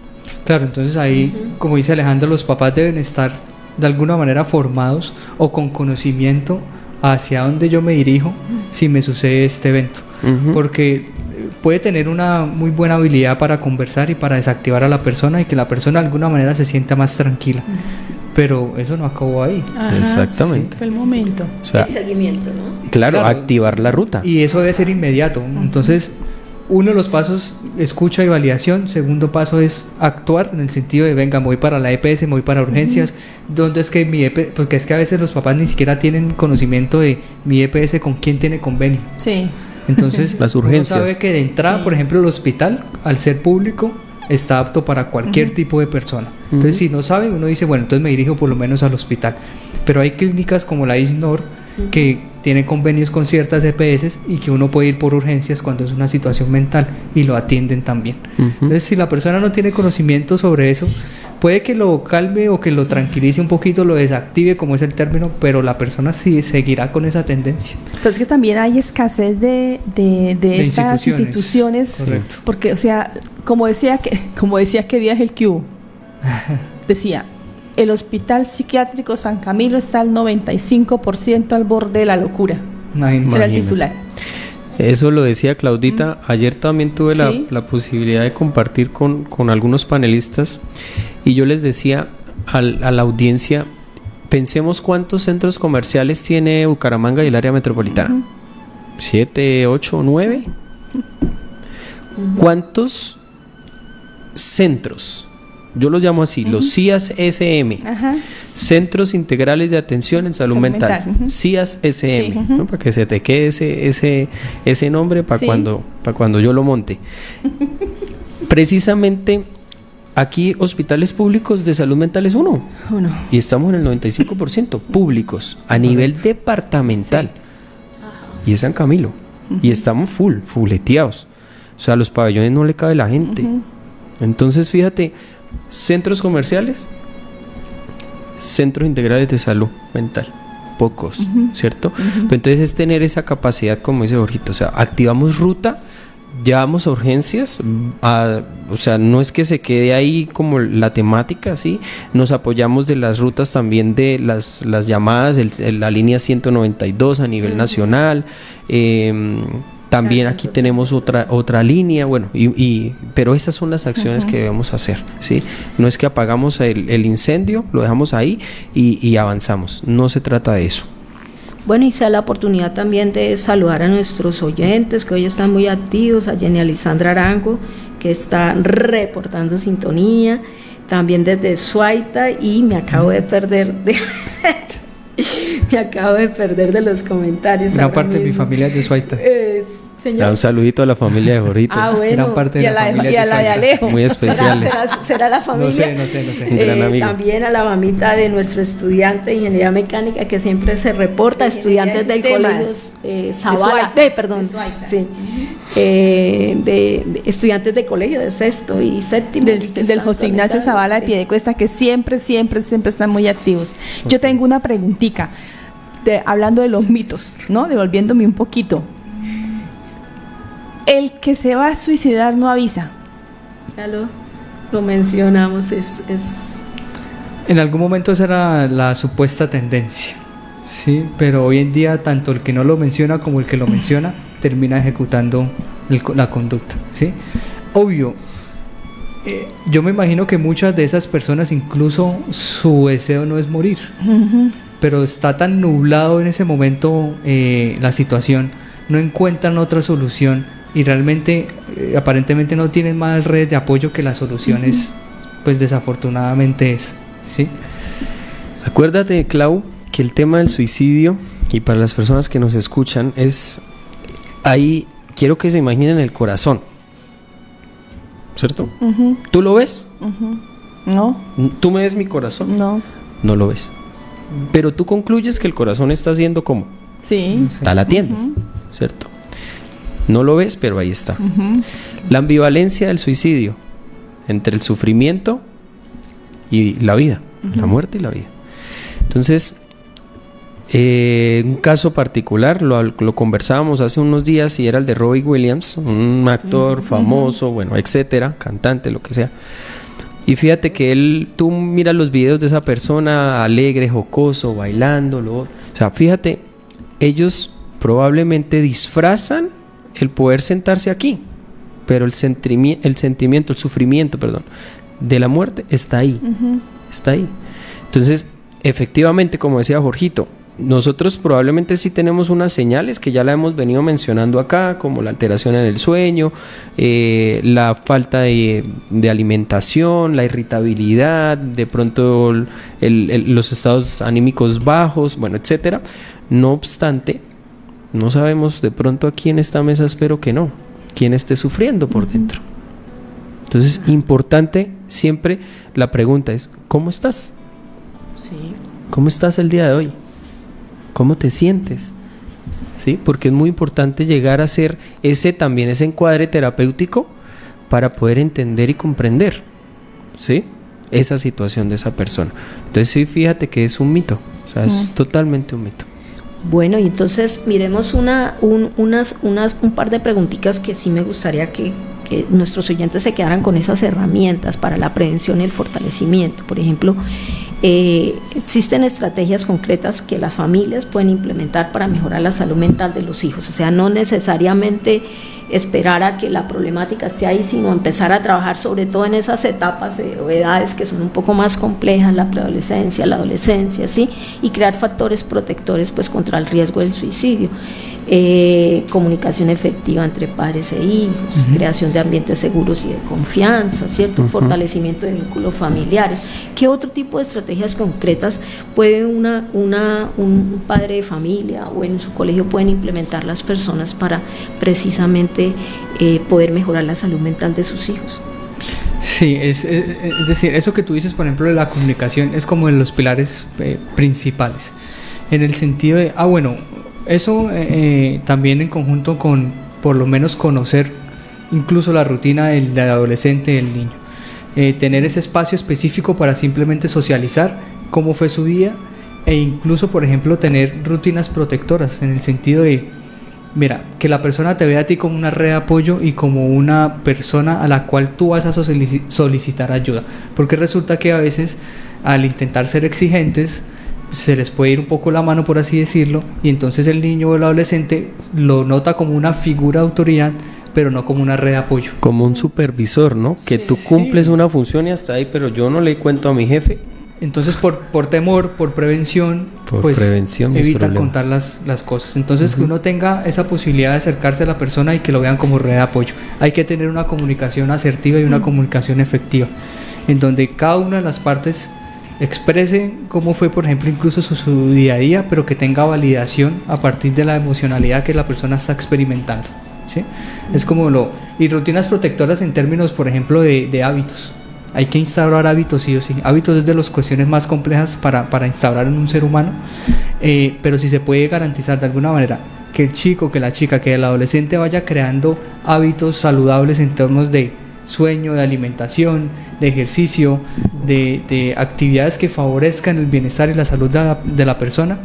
Claro, entonces ahí, como dice Alejandro, los papás deben estar de alguna manera formados o con conocimiento hacia dónde yo me dirijo si me sucede este evento, porque puede tener una muy buena habilidad para conversar y para desactivar a la persona y que la persona de alguna manera se sienta más tranquila. Pero eso no acabó ahí. Ajá, exactamente. Sí, fue el momento. O sea, el seguimiento, ¿no? Claro, activar la ruta. Y eso debe ser inmediato. Entonces, uno de los pasos, escucha y validación. Segundo paso es actuar en el sentido de, venga, me voy para la EPS, me voy para urgencias. ¿Dónde es que mi EPS? Porque es que a veces los papás ni siquiera tienen conocimiento de mi EPS con quién tiene convenio. Sí. Entonces, las urgencias. Uno sabe que de entrada, por ejemplo, el hospital, al ser público, está apto para cualquier tipo de persona. Entonces, si no sabe, uno dice, bueno, entonces me dirijo por lo menos al hospital. Pero hay clínicas como la ISNOR que tiene convenios con ciertas EPS y que uno puede ir por urgencias cuando es una situación mental y lo atienden también. Entonces, si la persona no tiene conocimiento sobre eso, puede que lo calme o que lo tranquilice un poquito, lo desactive, como es el término, pero la persona sí seguirá con esa tendencia. Pero es que también hay escasez de estas instituciones. Correcto. Porque, o sea, como decía que Díaz el Cubo, decía, el Hospital Psiquiátrico San Camilo está al 95% al borde de la locura. Era el titular. Eso lo decía Claudita. Ayer también tuve la posibilidad de compartir con algunos panelistas y yo les decía a la audiencia, pensemos cuántos centros comerciales tiene Bucaramanga y el área metropolitana. 7, 8, 9. ¿Cuántos centros? Yo los llamo así, los CIAS SM, Centros Integrales de Atención en Salud Mental, CIAS SM, ¿no? Para que se te quede ese nombre para cuando yo lo monte. Precisamente aquí hospitales públicos de salud mental es uno. Y estamos en el 95% públicos a nivel departamental. Y es San Camilo. Y estamos fulleteados. O sea, a los pabellones no le cabe la gente. Entonces, fíjate, centros comerciales, centros integrales de salud mental, pocos, ¿cierto? Pero entonces es tener esa capacidad, como dice Jorgito, o sea, activamos ruta, llevamos a urgencias, o sea, no es que se quede ahí como la temática, ¿sí? Nos apoyamos de las rutas también de las llamadas, la línea 192 a nivel nacional, también aquí tenemos otra línea, bueno, pero esas son las acciones que debemos hacer, ¿sí? No es que apagamos el incendio, lo dejamos ahí y avanzamos, no se trata de eso. Bueno, y sea la oportunidad también de saludar a nuestros oyentes que hoy están muy activos, a Jenny Alisandra Arango, que está reportando sintonía, también desde Suaita, y me acabo de perder de los comentarios. Gran parte de mi familia es de Suaita. Señor. Un saludito a la familia de Jorito. Bueno, gran parte de la familia de Alejo. Muy especiales. ¿Será la familia? No sé. Un gran amigo. También a la mamita de nuestro estudiante de Ingeniería Mecánica que siempre se reporta, estudiantes del colegio Zavala, sí, de estudiantes de colegio de sexto y séptimo. Del José Ignacio Zavala de Piedecuesta, que siempre están muy activos. Yo tengo una preguntita, hablando de los mitos, ¿no? Devolviéndome un poquito. El que se va a suicidar no avisa. Ya lo mencionamos, En algún momento esa era la supuesta tendencia, sí, pero hoy en día tanto el que no lo menciona como el que lo menciona termina ejecutando la conducta, ¿sí? Obvio, yo me imagino que muchas de esas personas incluso su deseo no es morir, pero está tan nublado en ese momento la situación, no encuentran otra solución y realmente aparentemente no tienen más redes de apoyo que las soluciones, pues desafortunadamente es, ¿sí? Acuérdate, Clau, que el tema del suicidio, y para las personas que nos escuchan, es ahí, quiero que se imaginen el corazón, ¿cierto? ¿Tú lo ves? No. ¿Tú me ves mi corazón? No lo ves. Pero tú concluyes que el corazón está haciendo ¿cómo? Sí. Está latiendo, ¿cierto? No lo ves, pero ahí está. La ambivalencia del suicidio entre el sufrimiento y la vida, la muerte y la vida. Entonces, un caso particular, lo conversábamos hace unos días y era el de Robbie Williams, un actor famoso, bueno, etcétera, cantante, lo que sea. Y fíjate que tú miras los videos de esa persona alegre, jocoso, bailando, o sea, fíjate, ellos probablemente disfrazan el poder sentarse aquí, pero el sufrimiento, de la muerte está ahí, está ahí. Entonces, efectivamente, como decía Jorgito, nosotros probablemente sí tenemos unas señales que ya la hemos venido mencionando acá, como la alteración en el sueño, la falta de alimentación, la irritabilidad, de pronto los estados anímicos bajos, bueno, etcétera. No obstante, no sabemos de pronto aquí en esta mesa, espero que no, quién esté sufriendo por dentro. Entonces, importante siempre la pregunta es, ¿cómo estás? Sí. ¿Cómo estás el día de hoy? ¿Cómo te sientes? ¿Sí? Porque es muy importante llegar a hacer ese encuadre terapéutico para poder entender y comprender, ¿sí? esa situación de esa persona. Entonces sí, fíjate que es un mito, o sea, es totalmente un mito. Bueno, y entonces miremos un par de preguntitas que sí me gustaría que nuestros oyentes se quedaran con esas herramientas para la prevención y el fortalecimiento. Por ejemplo, existen estrategias concretas que las familias pueden implementar para mejorar la salud mental de los hijos, o sea, no necesariamente esperar a que la problemática esté ahí, sino empezar a trabajar sobre todo en esas etapas o edades que son un poco más complejas, la preadolescencia, la adolescencia, ¿sí? Y crear factores protectores pues contra el riesgo del suicidio. Comunicación efectiva entre padres e hijos, creación de ambientes seguros y de confianza, ¿cierto? Fortalecimiento de vínculos familiares. ¿Qué otro tipo de estrategias concretas puede un padre de familia o en su colegio pueden implementar las personas para precisamente poder mejorar la salud mental de sus hijos? Sí, es decir, eso que tú dices, por ejemplo, de la comunicación es como de los pilares principales, en el sentido de, eso también en conjunto con por lo menos conocer incluso la rutina del adolescente, del niño, tener ese espacio específico para simplemente socializar cómo fue su día e incluso, por ejemplo, tener rutinas protectoras en el sentido de, mira, que la persona te vea a ti como una red de apoyo y como una persona a la cual tú vas a solicitar ayuda, porque resulta que a veces al intentar ser exigentes se les puede ir un poco la mano, por así decirlo, y entonces el niño o el adolescente lo nota como una figura de autoridad, pero no como una red de apoyo. Como un supervisor, ¿no? Que tú cumples una función y hasta ahí, pero yo no le cuento a mi jefe. Entonces por temor, por prevención, evitan contar las cosas. Entonces que uno tenga esa posibilidad de acercarse a la persona y que lo vean como red de apoyo. Hay que tener una comunicación asertiva y una comunicación efectiva, en donde cada una de las partes exprese cómo fue, por ejemplo, incluso su día a día, pero que tenga validación a partir de la emocionalidad que la persona está experimentando, ¿sí? Es como y rutinas protectoras en términos, por ejemplo, de hábitos. Hay que instaurar hábitos sí o sí. Hábitos es de las cuestiones más complejas para instaurar en un ser humano, pero si se puede garantizar de alguna manera que el chico, que la chica, que el adolescente vaya creando hábitos saludables en términos de sueño, de alimentación, de ejercicio, de actividades que favorezcan el bienestar y la salud de la persona,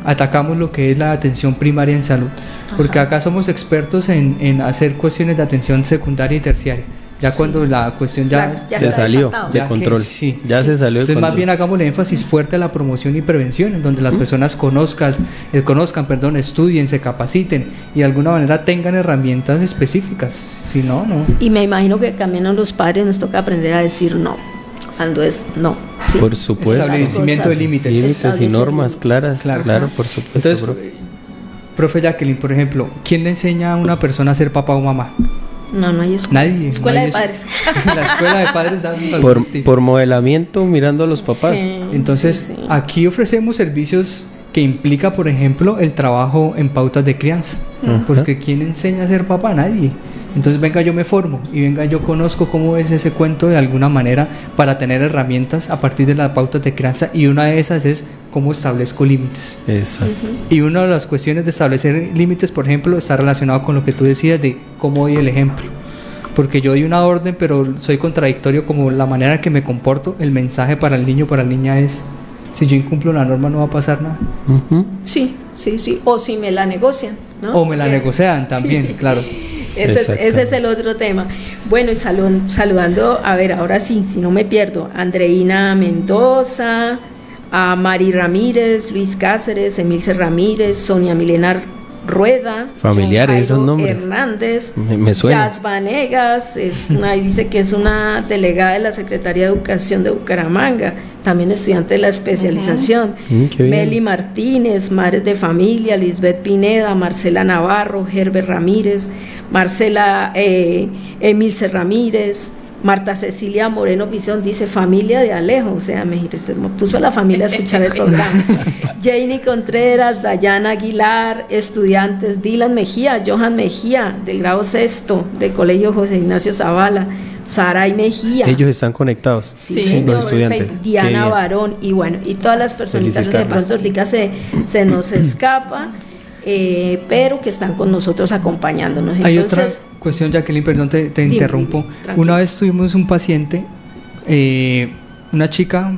atacamos lo que es la atención primaria en salud. Porque acá somos expertos en hacer cuestiones de atención secundaria y terciaria. Ya cuando la cuestión ya se salió de control. Ya se salió de control. Entonces más bien hagamos el énfasis fuerte a la promoción y prevención, en donde las personas conozcan, estudien, se capaciten y de alguna manera tengan herramientas específicas. Si no, no. Y me imagino que también a los padres nos toca aprender a decir no, cuando es no. ¿sí? Por supuesto. Establecimiento de límites. Límites y normas claras. Claro, por supuesto. Entonces, profe Jacqueline, por ejemplo, ¿quién le enseña a una persona a ser papá o mamá? No hay escuela. Nadie. Escuela de padres. La escuela de padres da por modelamiento, mirando a los papás. Sí, entonces, aquí ofrecemos servicios que implica, por ejemplo, el trabajo en pautas de crianza. Porque ¿quién enseña a ser papá? Nadie. Entonces, venga, yo me formo y venga, yo conozco cómo es ese cuento de alguna manera para tener herramientas a partir de las pautas de crianza, y una de esas es cómo establezco límites. Exacto. Y una de las cuestiones de establecer límites, por ejemplo, está relacionado con lo que tú decías de cómo doy el ejemplo. Porque yo doy una orden, pero soy contradictorio como la manera en que me comporto. El mensaje para el niño, para la niña es: si yo incumplo la norma no va a pasar nada. Sí. O si me la negocian, ¿no? O me la negocian también, claro. Ese es el otro tema. Bueno, y saludando, a ver, ahora sí, si no me pierdo, Andreina Mendoza, a Mari Ramírez, Luis Cáceres, Emilce Ramírez, Sonia Milena Rueda, familiares, esos nombres. Hernández, me suena. Jazz Vanegas, dice que es una delegada de la Secretaría de Educación de Bucaramanga, también estudiante de la especialización. Meli Martínez, Madres de Familia, Lisbeth Pineda, Marcela Navarro, Herbert Ramírez, Marcela Emilce Ramírez, Marta Cecilia Moreno Pizón dice familia de Alejo, o sea, me puso a la familia a escuchar el programa. Janie Contreras, Dayana Aguilar, estudiantes, Dylan Mejía, Johan Mejía, del grado sexto, del Colegio José Ignacio Zavala, Saray Mejía. Ellos están conectados, sí, los estudiantes. Diana Barón, y bueno, y todas las personitas que de pronto ahorita se nos escapa, pero que están con nosotros acompañándonos. Hay otra cuestión, Jacqueline, perdón, te interrumpo. Una vez tuvimos un paciente, una chica,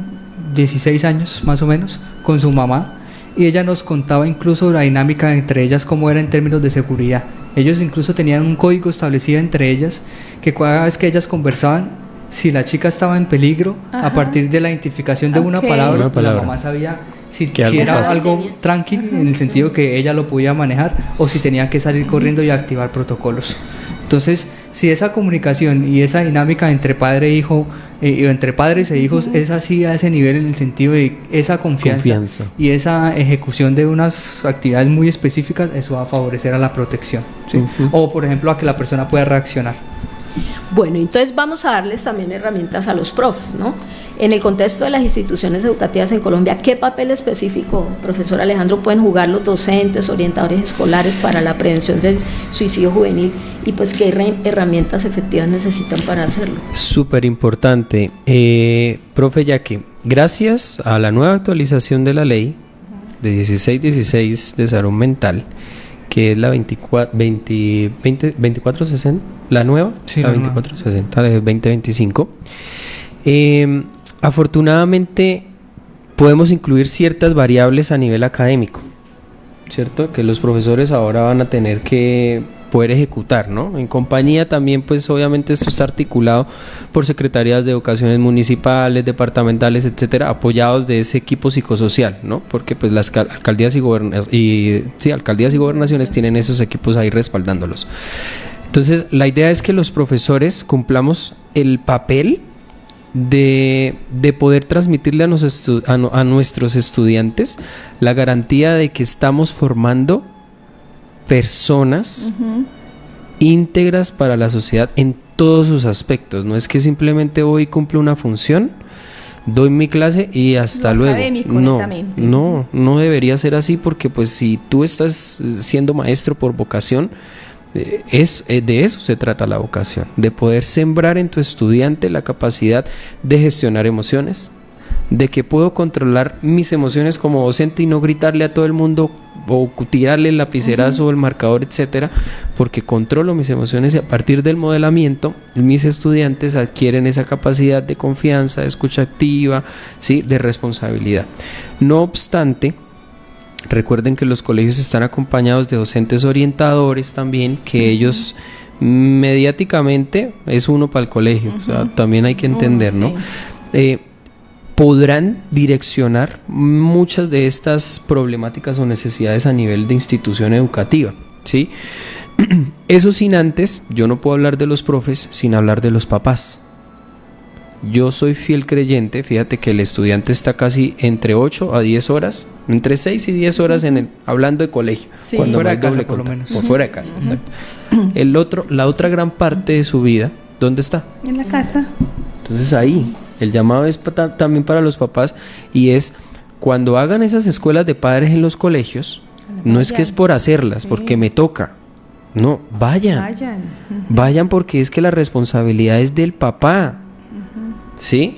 16 años más o menos, con su mamá, y ella nos contaba incluso la dinámica entre ellas, cómo era en términos de seguridad. Ellos incluso tenían un código establecido entre ellas, que cada vez que ellas conversaban, si la chica estaba en peligro, a partir de la identificación de una palabra, la mamá sabía si era algo tranquilo, en el sentido que ella lo podía manejar, o si tenía que salir corriendo y activar protocolos. Entonces, si esa comunicación y esa dinámica entre padre e hijo, entre padres e hijos, es así a ese nivel, en el sentido de esa confianza. Y esa ejecución de unas actividades muy específicas, eso va a favorecer a la protección, ¿sí? O, por ejemplo, a que la persona pueda reaccionar. Bueno, entonces vamos a darles también herramientas a los profes, ¿no? En el contexto de las instituciones educativas en Colombia, ¿qué papel específico, profesor Alejandro, pueden jugar los docentes, orientadores escolares para la prevención del suicidio juvenil? Y pues, ¿qué herramientas efectivas necesitan para hacerlo? Súper importante. Profe Yaque, gracias a la nueva actualización de la ley de 1616 de salud mental, que es la 2460, la nueva, sí, la 2460 de 2025. Afortunadamente podemos incluir ciertas variables a nivel académico, ¿cierto? Que los profesores ahora van a tener que poder ejecutar, ¿no? En compañía también, pues obviamente esto está articulado por secretarías de educaciones municipales, departamentales, etcétera, apoyados de ese equipo psicosocial, ¿no? Porque pues las alcaldías y gobernaciones tienen esos equipos ahí respaldándolos. Entonces, la idea es que los profesores cumplamos el papel de poder transmitirle a nuestros estudiantes la garantía de que estamos formando personas íntegras para la sociedad en todos sus aspectos. No es que simplemente voy y cumplo una función, doy mi clase y hasta luego. No debería ser así, porque pues si tú estás siendo maestro por vocación, de eso se trata la vocación, de poder sembrar en tu estudiante la capacidad de gestionar emociones, de que puedo controlar mis emociones como docente y no gritarle a todo el mundo o tirarle el lapicerazo o el marcador, etcétera, porque controlo mis emociones, y a partir del modelamiento mis estudiantes adquieren esa capacidad de confianza, de escucha activa, ¿sí?, de responsabilidad. No obstante, recuerden que los colegios están acompañados de docentes orientadores también, que ellos mediáticamente es uno para el colegio, o sea, también hay que entender, ¿no? Podrán direccionar muchas de estas problemáticas o necesidades a nivel de institución educativa, ¿sí? Eso sin antes, yo no puedo hablar de los profes sin hablar de los papás. Yo soy fiel creyente, fíjate que el estudiante está casi entre 8 a 10 horas, entre 6 y 10 horas hablando de colegio, sí, cuando fuera de casa por lo menos. O fuera de casa, exacto. La otra gran parte de su vida, ¿dónde está? En la casa. Entonces ahí, el llamado es también para los papás, y es cuando hagan esas escuelas de padres en los colegios, no es que es por hacerlas, sí, porque me toca. No, vayan porque es que la responsabilidad es del papá. ¿Sí?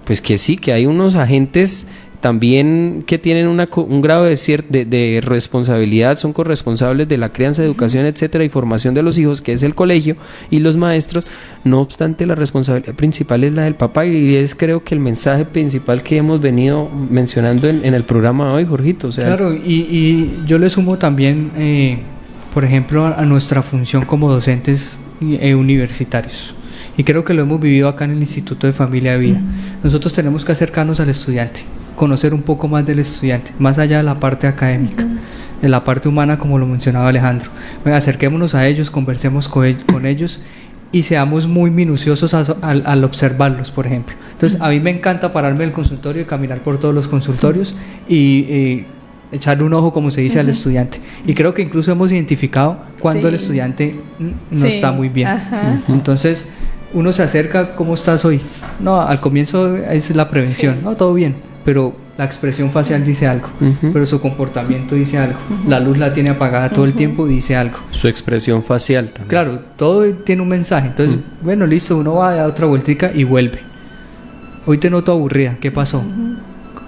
Pues que sí, que hay unos agentes también que tienen un grado de responsabilidad, son corresponsables de la crianza, educación, etcétera, y formación de los hijos, que es el colegio y los maestros. No obstante, la responsabilidad principal es la del papá, y es, creo que, el mensaje principal que hemos venido mencionando en el programa de hoy, Jorgito. O sea, claro, y yo le sumo también, por ejemplo, a nuestra función como docentes universitarios. Y creo que lo hemos vivido acá en el Instituto de Familia y Vida. Nosotros tenemos que acercarnos al estudiante, conocer un poco más del estudiante, más allá de la parte académica, de la parte humana, como lo mencionaba Alejandro. Acerquémonos a ellos, conversemos con ellos y seamos muy minuciosos al observarlos, por ejemplo. Entonces, a mí me encanta pararme en el consultorio y caminar por todos los consultorios y echarle un ojo, como se dice, al estudiante. Y creo que incluso hemos identificado cuando el estudiante no está muy bien. Entonces, uno se acerca, ¿cómo estás hoy? No, al comienzo es la prevención, no, todo bien, pero la expresión facial dice algo, pero su comportamiento dice algo, la luz la tiene apagada todo el tiempo, dice algo. Su expresión facial también. Claro, todo tiene un mensaje. Entonces, bueno, listo, uno va a dar otra vueltica y vuelve. Hoy te noto aburrida, ¿qué pasó?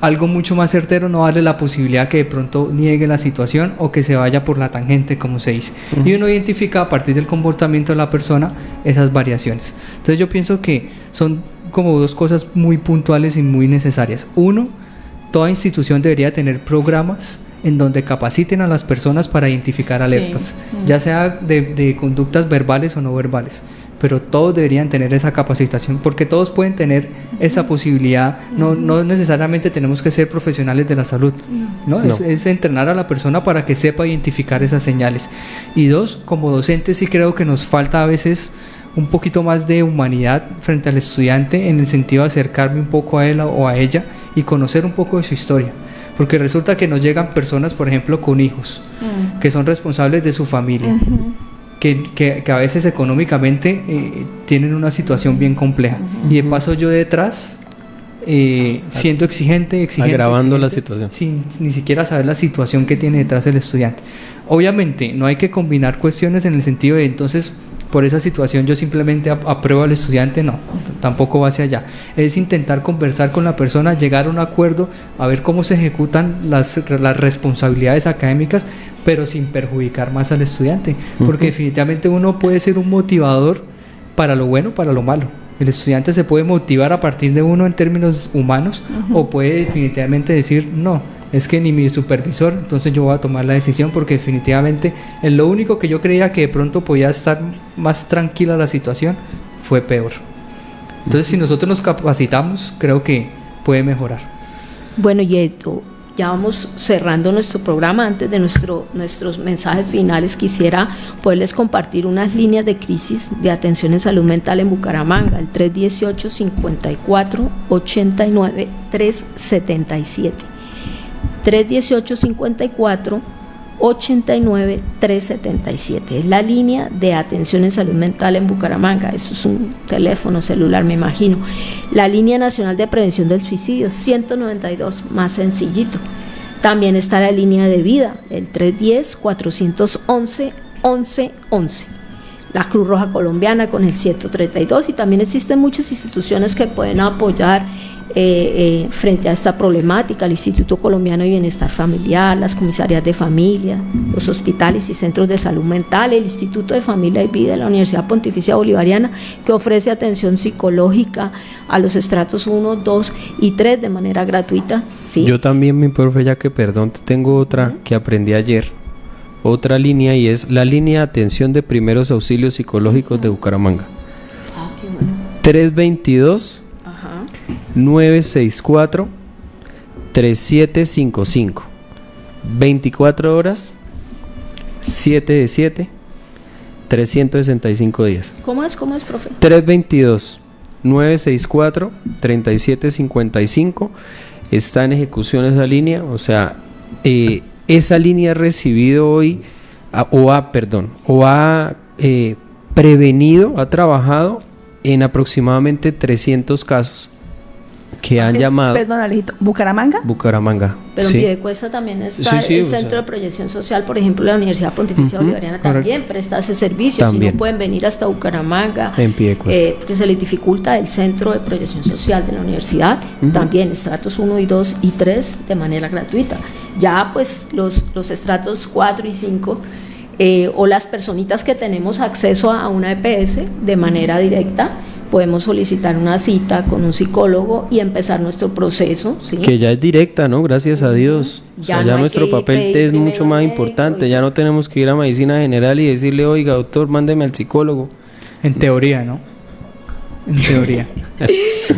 Algo mucho más certero, no darle la posibilidad que de pronto niegue la situación o que se vaya por la tangente, como se dice. Y uno identifica a partir del comportamiento de la persona esas variaciones. Entonces yo pienso que son como dos cosas muy puntuales y muy necesarias. Uno, toda institución debería tener programas en donde capaciten a las personas para identificar alertas, ya sea de conductas verbales o no verbales, pero todos deberían tener esa capacitación, porque todos pueden tener esa posibilidad, no necesariamente tenemos que ser profesionales de la salud, ¿no? Es entrenar a la persona para que sepa identificar esas señales. Y dos, como docentes sí creo que nos falta a veces un poquito más de humanidad frente al estudiante, en el sentido de acercarme un poco a él o a ella y conocer un poco de su historia. Porque resulta que nos llegan personas, por ejemplo, con hijos, que son responsables de su familia, que a veces económicamente tienen una situación bien compleja. Y de paso yo detrás, siendo exigente, agravando la situación. Sin ni siquiera saber la situación que tiene detrás el estudiante. Obviamente, no hay que combinar cuestiones en el sentido de entonces, por esa situación yo simplemente apruebo al estudiante, no, tampoco va hacia allá. Es intentar conversar con la persona, llegar a un acuerdo, a ver cómo se ejecutan las responsabilidades académicas, pero sin perjudicar más al estudiante, porque definitivamente uno puede ser un motivador para lo bueno, para lo malo. El estudiante se puede motivar a partir de uno en términos humanos, o puede definitivamente decir, no, es que ni mi supervisor, entonces yo voy a tomar la decisión, porque definitivamente en lo único que yo creía que de pronto podía estar más tranquila la situación fue peor. Entonces si nosotros nos capacitamos, creo que puede mejorar. Bueno, Yeto, ya vamos cerrando nuestro programa. Antes de nuestros mensajes finales, quisiera poderles compartir unas líneas de crisis de atención en salud mental en Bucaramanga, el 318-54-89-377. 318-54-89-377. Es la línea de atención en salud mental en Bucaramanga. Eso es un teléfono celular, me imagino. La línea nacional de prevención del suicidio, 192, más sencillito. También está la línea de vida, el 310-411-1111. La Cruz Roja Colombiana con el 132, y también existen muchas instituciones que pueden apoyar frente a esta problemática: el Instituto Colombiano de Bienestar Familiar, las comisarías de familia, los hospitales y centros de salud mental, el Instituto de Familia y Vida de la Universidad Pontificia Bolivariana, que ofrece atención psicológica a los estratos 1, 2 y 3 de manera gratuita. ¿Sí? Yo también, mi profe, ya que tengo otra que aprendí ayer, otra línea, y es la línea de atención de primeros auxilios psicológicos de Bucaramanga. Ah, qué bueno. 322 964-3755. 24 horas, 7 de 7, 365 días. ¿Cómo es, profe? 322-964-3755. Está en ejecución esa línea, o sea, esa línea ha recibido hoy, ha prevenido, ha trabajado en aproximadamente 300 casos que han llamado. Perdón, Alejito, ¿Bucaramanga? Bucaramanga. Pero sí. en Piedecuesta también está el Centro de Proyección Social, por ejemplo, la Universidad Pontificia Bolivariana también presta ese servicio. También. Si no pueden venir hasta Bucaramanga, en Piedecuesta, porque se les dificulta el Centro de Proyección Social de la universidad, también estratos 1 y 2 y 3 de manera gratuita. Ya pues los estratos 4 y 5 o las personitas que tenemos acceso a una EPS de manera directa, podemos solicitar una cita con un psicólogo y empezar nuestro proceso, ¿sí? Que ya es directa, ¿no? Gracias a Dios. Ya, o sea, ya nuestro papel es mucho más importante. Ya no tenemos que ir a medicina general y decirle, oiga, doctor, mándeme al psicólogo. En teoría, ¿no? En teoría.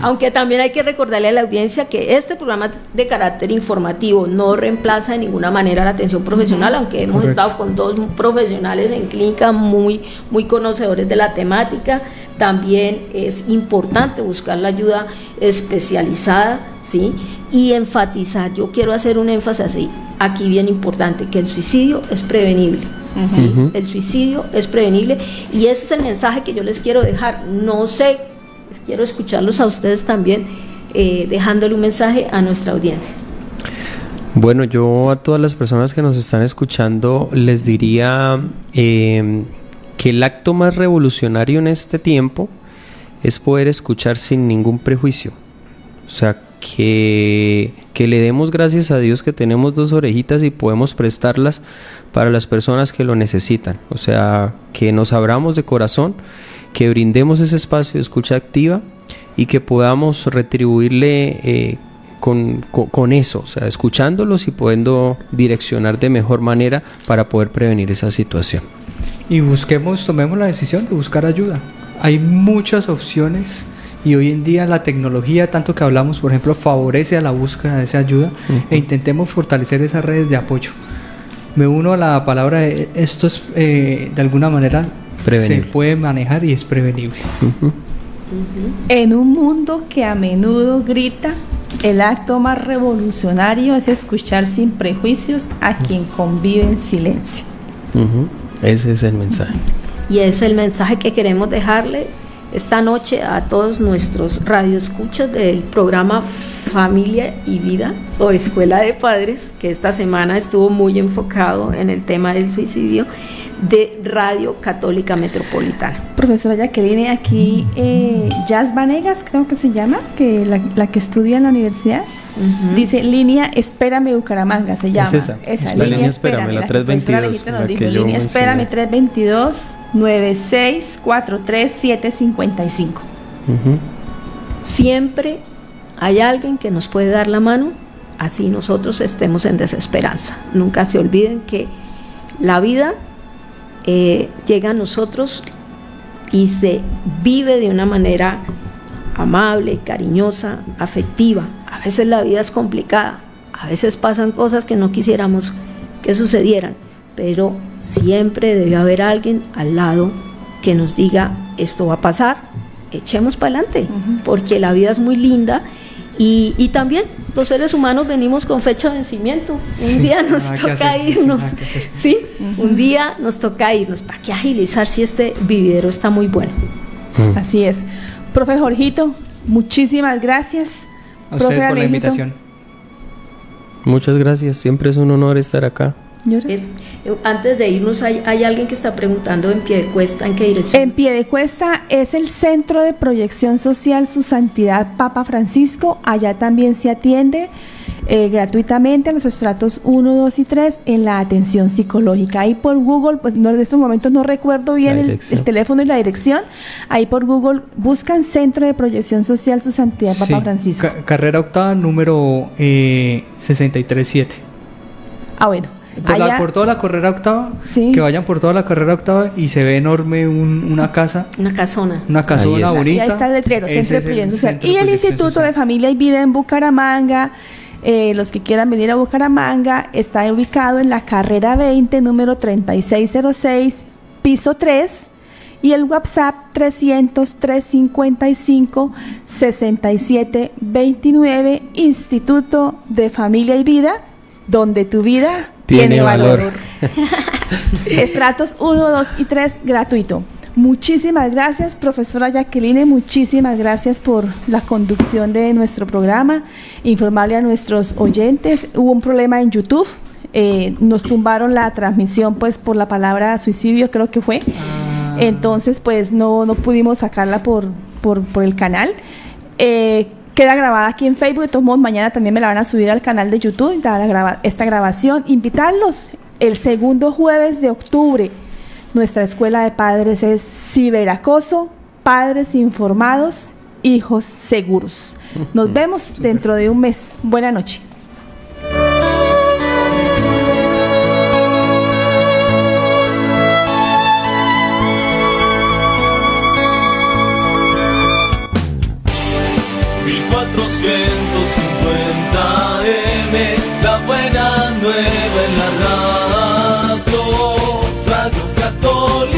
Aunque también hay que recordarle a la audiencia que este programa de carácter informativo no reemplaza de ninguna manera la atención profesional, aunque hemos estado con dos profesionales en clínica muy conocedores de la temática. También es importante buscar la ayuda especializada, ¿sí? Y enfatizar, yo quiero hacer un énfasis aquí bien importante, que el suicidio es prevenible. El suicidio es prevenible, y ese es el mensaje que yo les quiero dejar. No sé, quiero escucharlos a ustedes también, dejándole un mensaje a nuestra audiencia. Bueno, yo a todas las personas que nos están escuchando les diría que el acto más revolucionario en este tiempo es poder escuchar sin ningún prejuicio. O sea, que le demos gracias a Dios que tenemos dos orejitas y podemos prestarlas para las personas que lo necesitan. O sea, que nos abramos de corazón, que brindemos ese espacio de escucha activa y que podamos retribuirle con eso, o sea, escuchándolos y pudiendo direccionar de mejor manera para poder prevenir esa situación. Y tomemos la decisión de buscar ayuda. Hay muchas opciones y hoy en día la tecnología, tanto que hablamos, por ejemplo, favorece a la búsqueda de esa ayuda e intentemos fortalecer esas redes de apoyo. Me uno a la palabra de esto es de alguna manera se puede manejar y es prevenible. En un mundo que a menudo grita, el acto más revolucionario es escuchar sin prejuicios a quien convive en silencio. Ese es el mensaje. Y es el mensaje que queremos dejarle esta noche a todos nuestros radioescuchas del programa Familia y Vida o Escuela de Padres, que esta semana estuvo muy enfocado en el tema del suicidio, de Radio Católica Metropolitana. Profesora Jacqueline, aquí Jazz Vanegas, creo que se llama, que la que estudia en la universidad, dice línea Espérame Bucaramanga, se llama. Es esa línea Espérame, la 322. La que línea Espérame 322-9643-755. Siempre hay alguien que nos puede dar la mano, así nosotros estemos en desesperanza. Nunca se olviden que la vida llega a nosotros y se vive de una manera amable, cariñosa, afectiva. A veces la vida es complicada, a veces pasan cosas que no quisiéramos que sucedieran, pero siempre debe haber alguien al lado que nos diga esto va a pasar, echemos para adelante, porque la vida es muy linda. Y también los seres humanos venimos con fecha de vencimiento. Un día nos toca irnos. ¿Sí? Un día nos toca irnos. ¿Para qué agilizar si este vividero está muy bueno? Así es. Profe Jorgito, muchísimas gracias. A ustedes por la invitación. Muchas gracias. Siempre es un honor estar acá. Antes de irnos, hay alguien que está preguntando en Piedecuesta, ¿en qué dirección? En Piedecuesta es el Centro de Proyección Social Su Santidad Papa Francisco. Allá también se atiende gratuitamente a los estratos 1, 2 y 3 en la atención psicológica. Ahí por Google, pues no, en estos momentos no recuerdo bien el teléfono y la dirección. Ahí por Google buscan Centro de Proyección Social Su Santidad Papa Francisco. Carrera octava, número 637. Ah, bueno. Por toda la carrera octava, que vayan por toda la carrera octava y se ve enorme una casa. Una casona. Una casona bonita. Y ahí está el letrero, Centro de Proyección Social. Y el Instituto de Familia y Vida en Bucaramanga, los que quieran venir a Bucaramanga, está ubicado en la carrera 20, número 3606, piso 3. Y el WhatsApp 300-355-6729, Instituto de Familia y Vida, donde tu vida tiene valor. Estratos 1, 2 y 3 gratuito. Muchísimas gracias, profesora Jacqueline, muchísimas gracias por la conducción de nuestro programa. Informarle a nuestros oyentes, hubo un problema en YouTube, nos tumbaron la transmisión pues por la palabra suicidio, creo que fue. Entonces pues no pudimos sacarla por el canal. Queda grabada aquí en Facebook, de todos modos mañana también me la van a subir al canal de YouTube, esta grabación. Invitarlos el segundo jueves de octubre. Nuestra escuela de padres es ciberacoso, padres informados, hijos seguros. Nos vemos dentro de un mes. Buenas noches. La buena nueva en la radio, Radio Católica.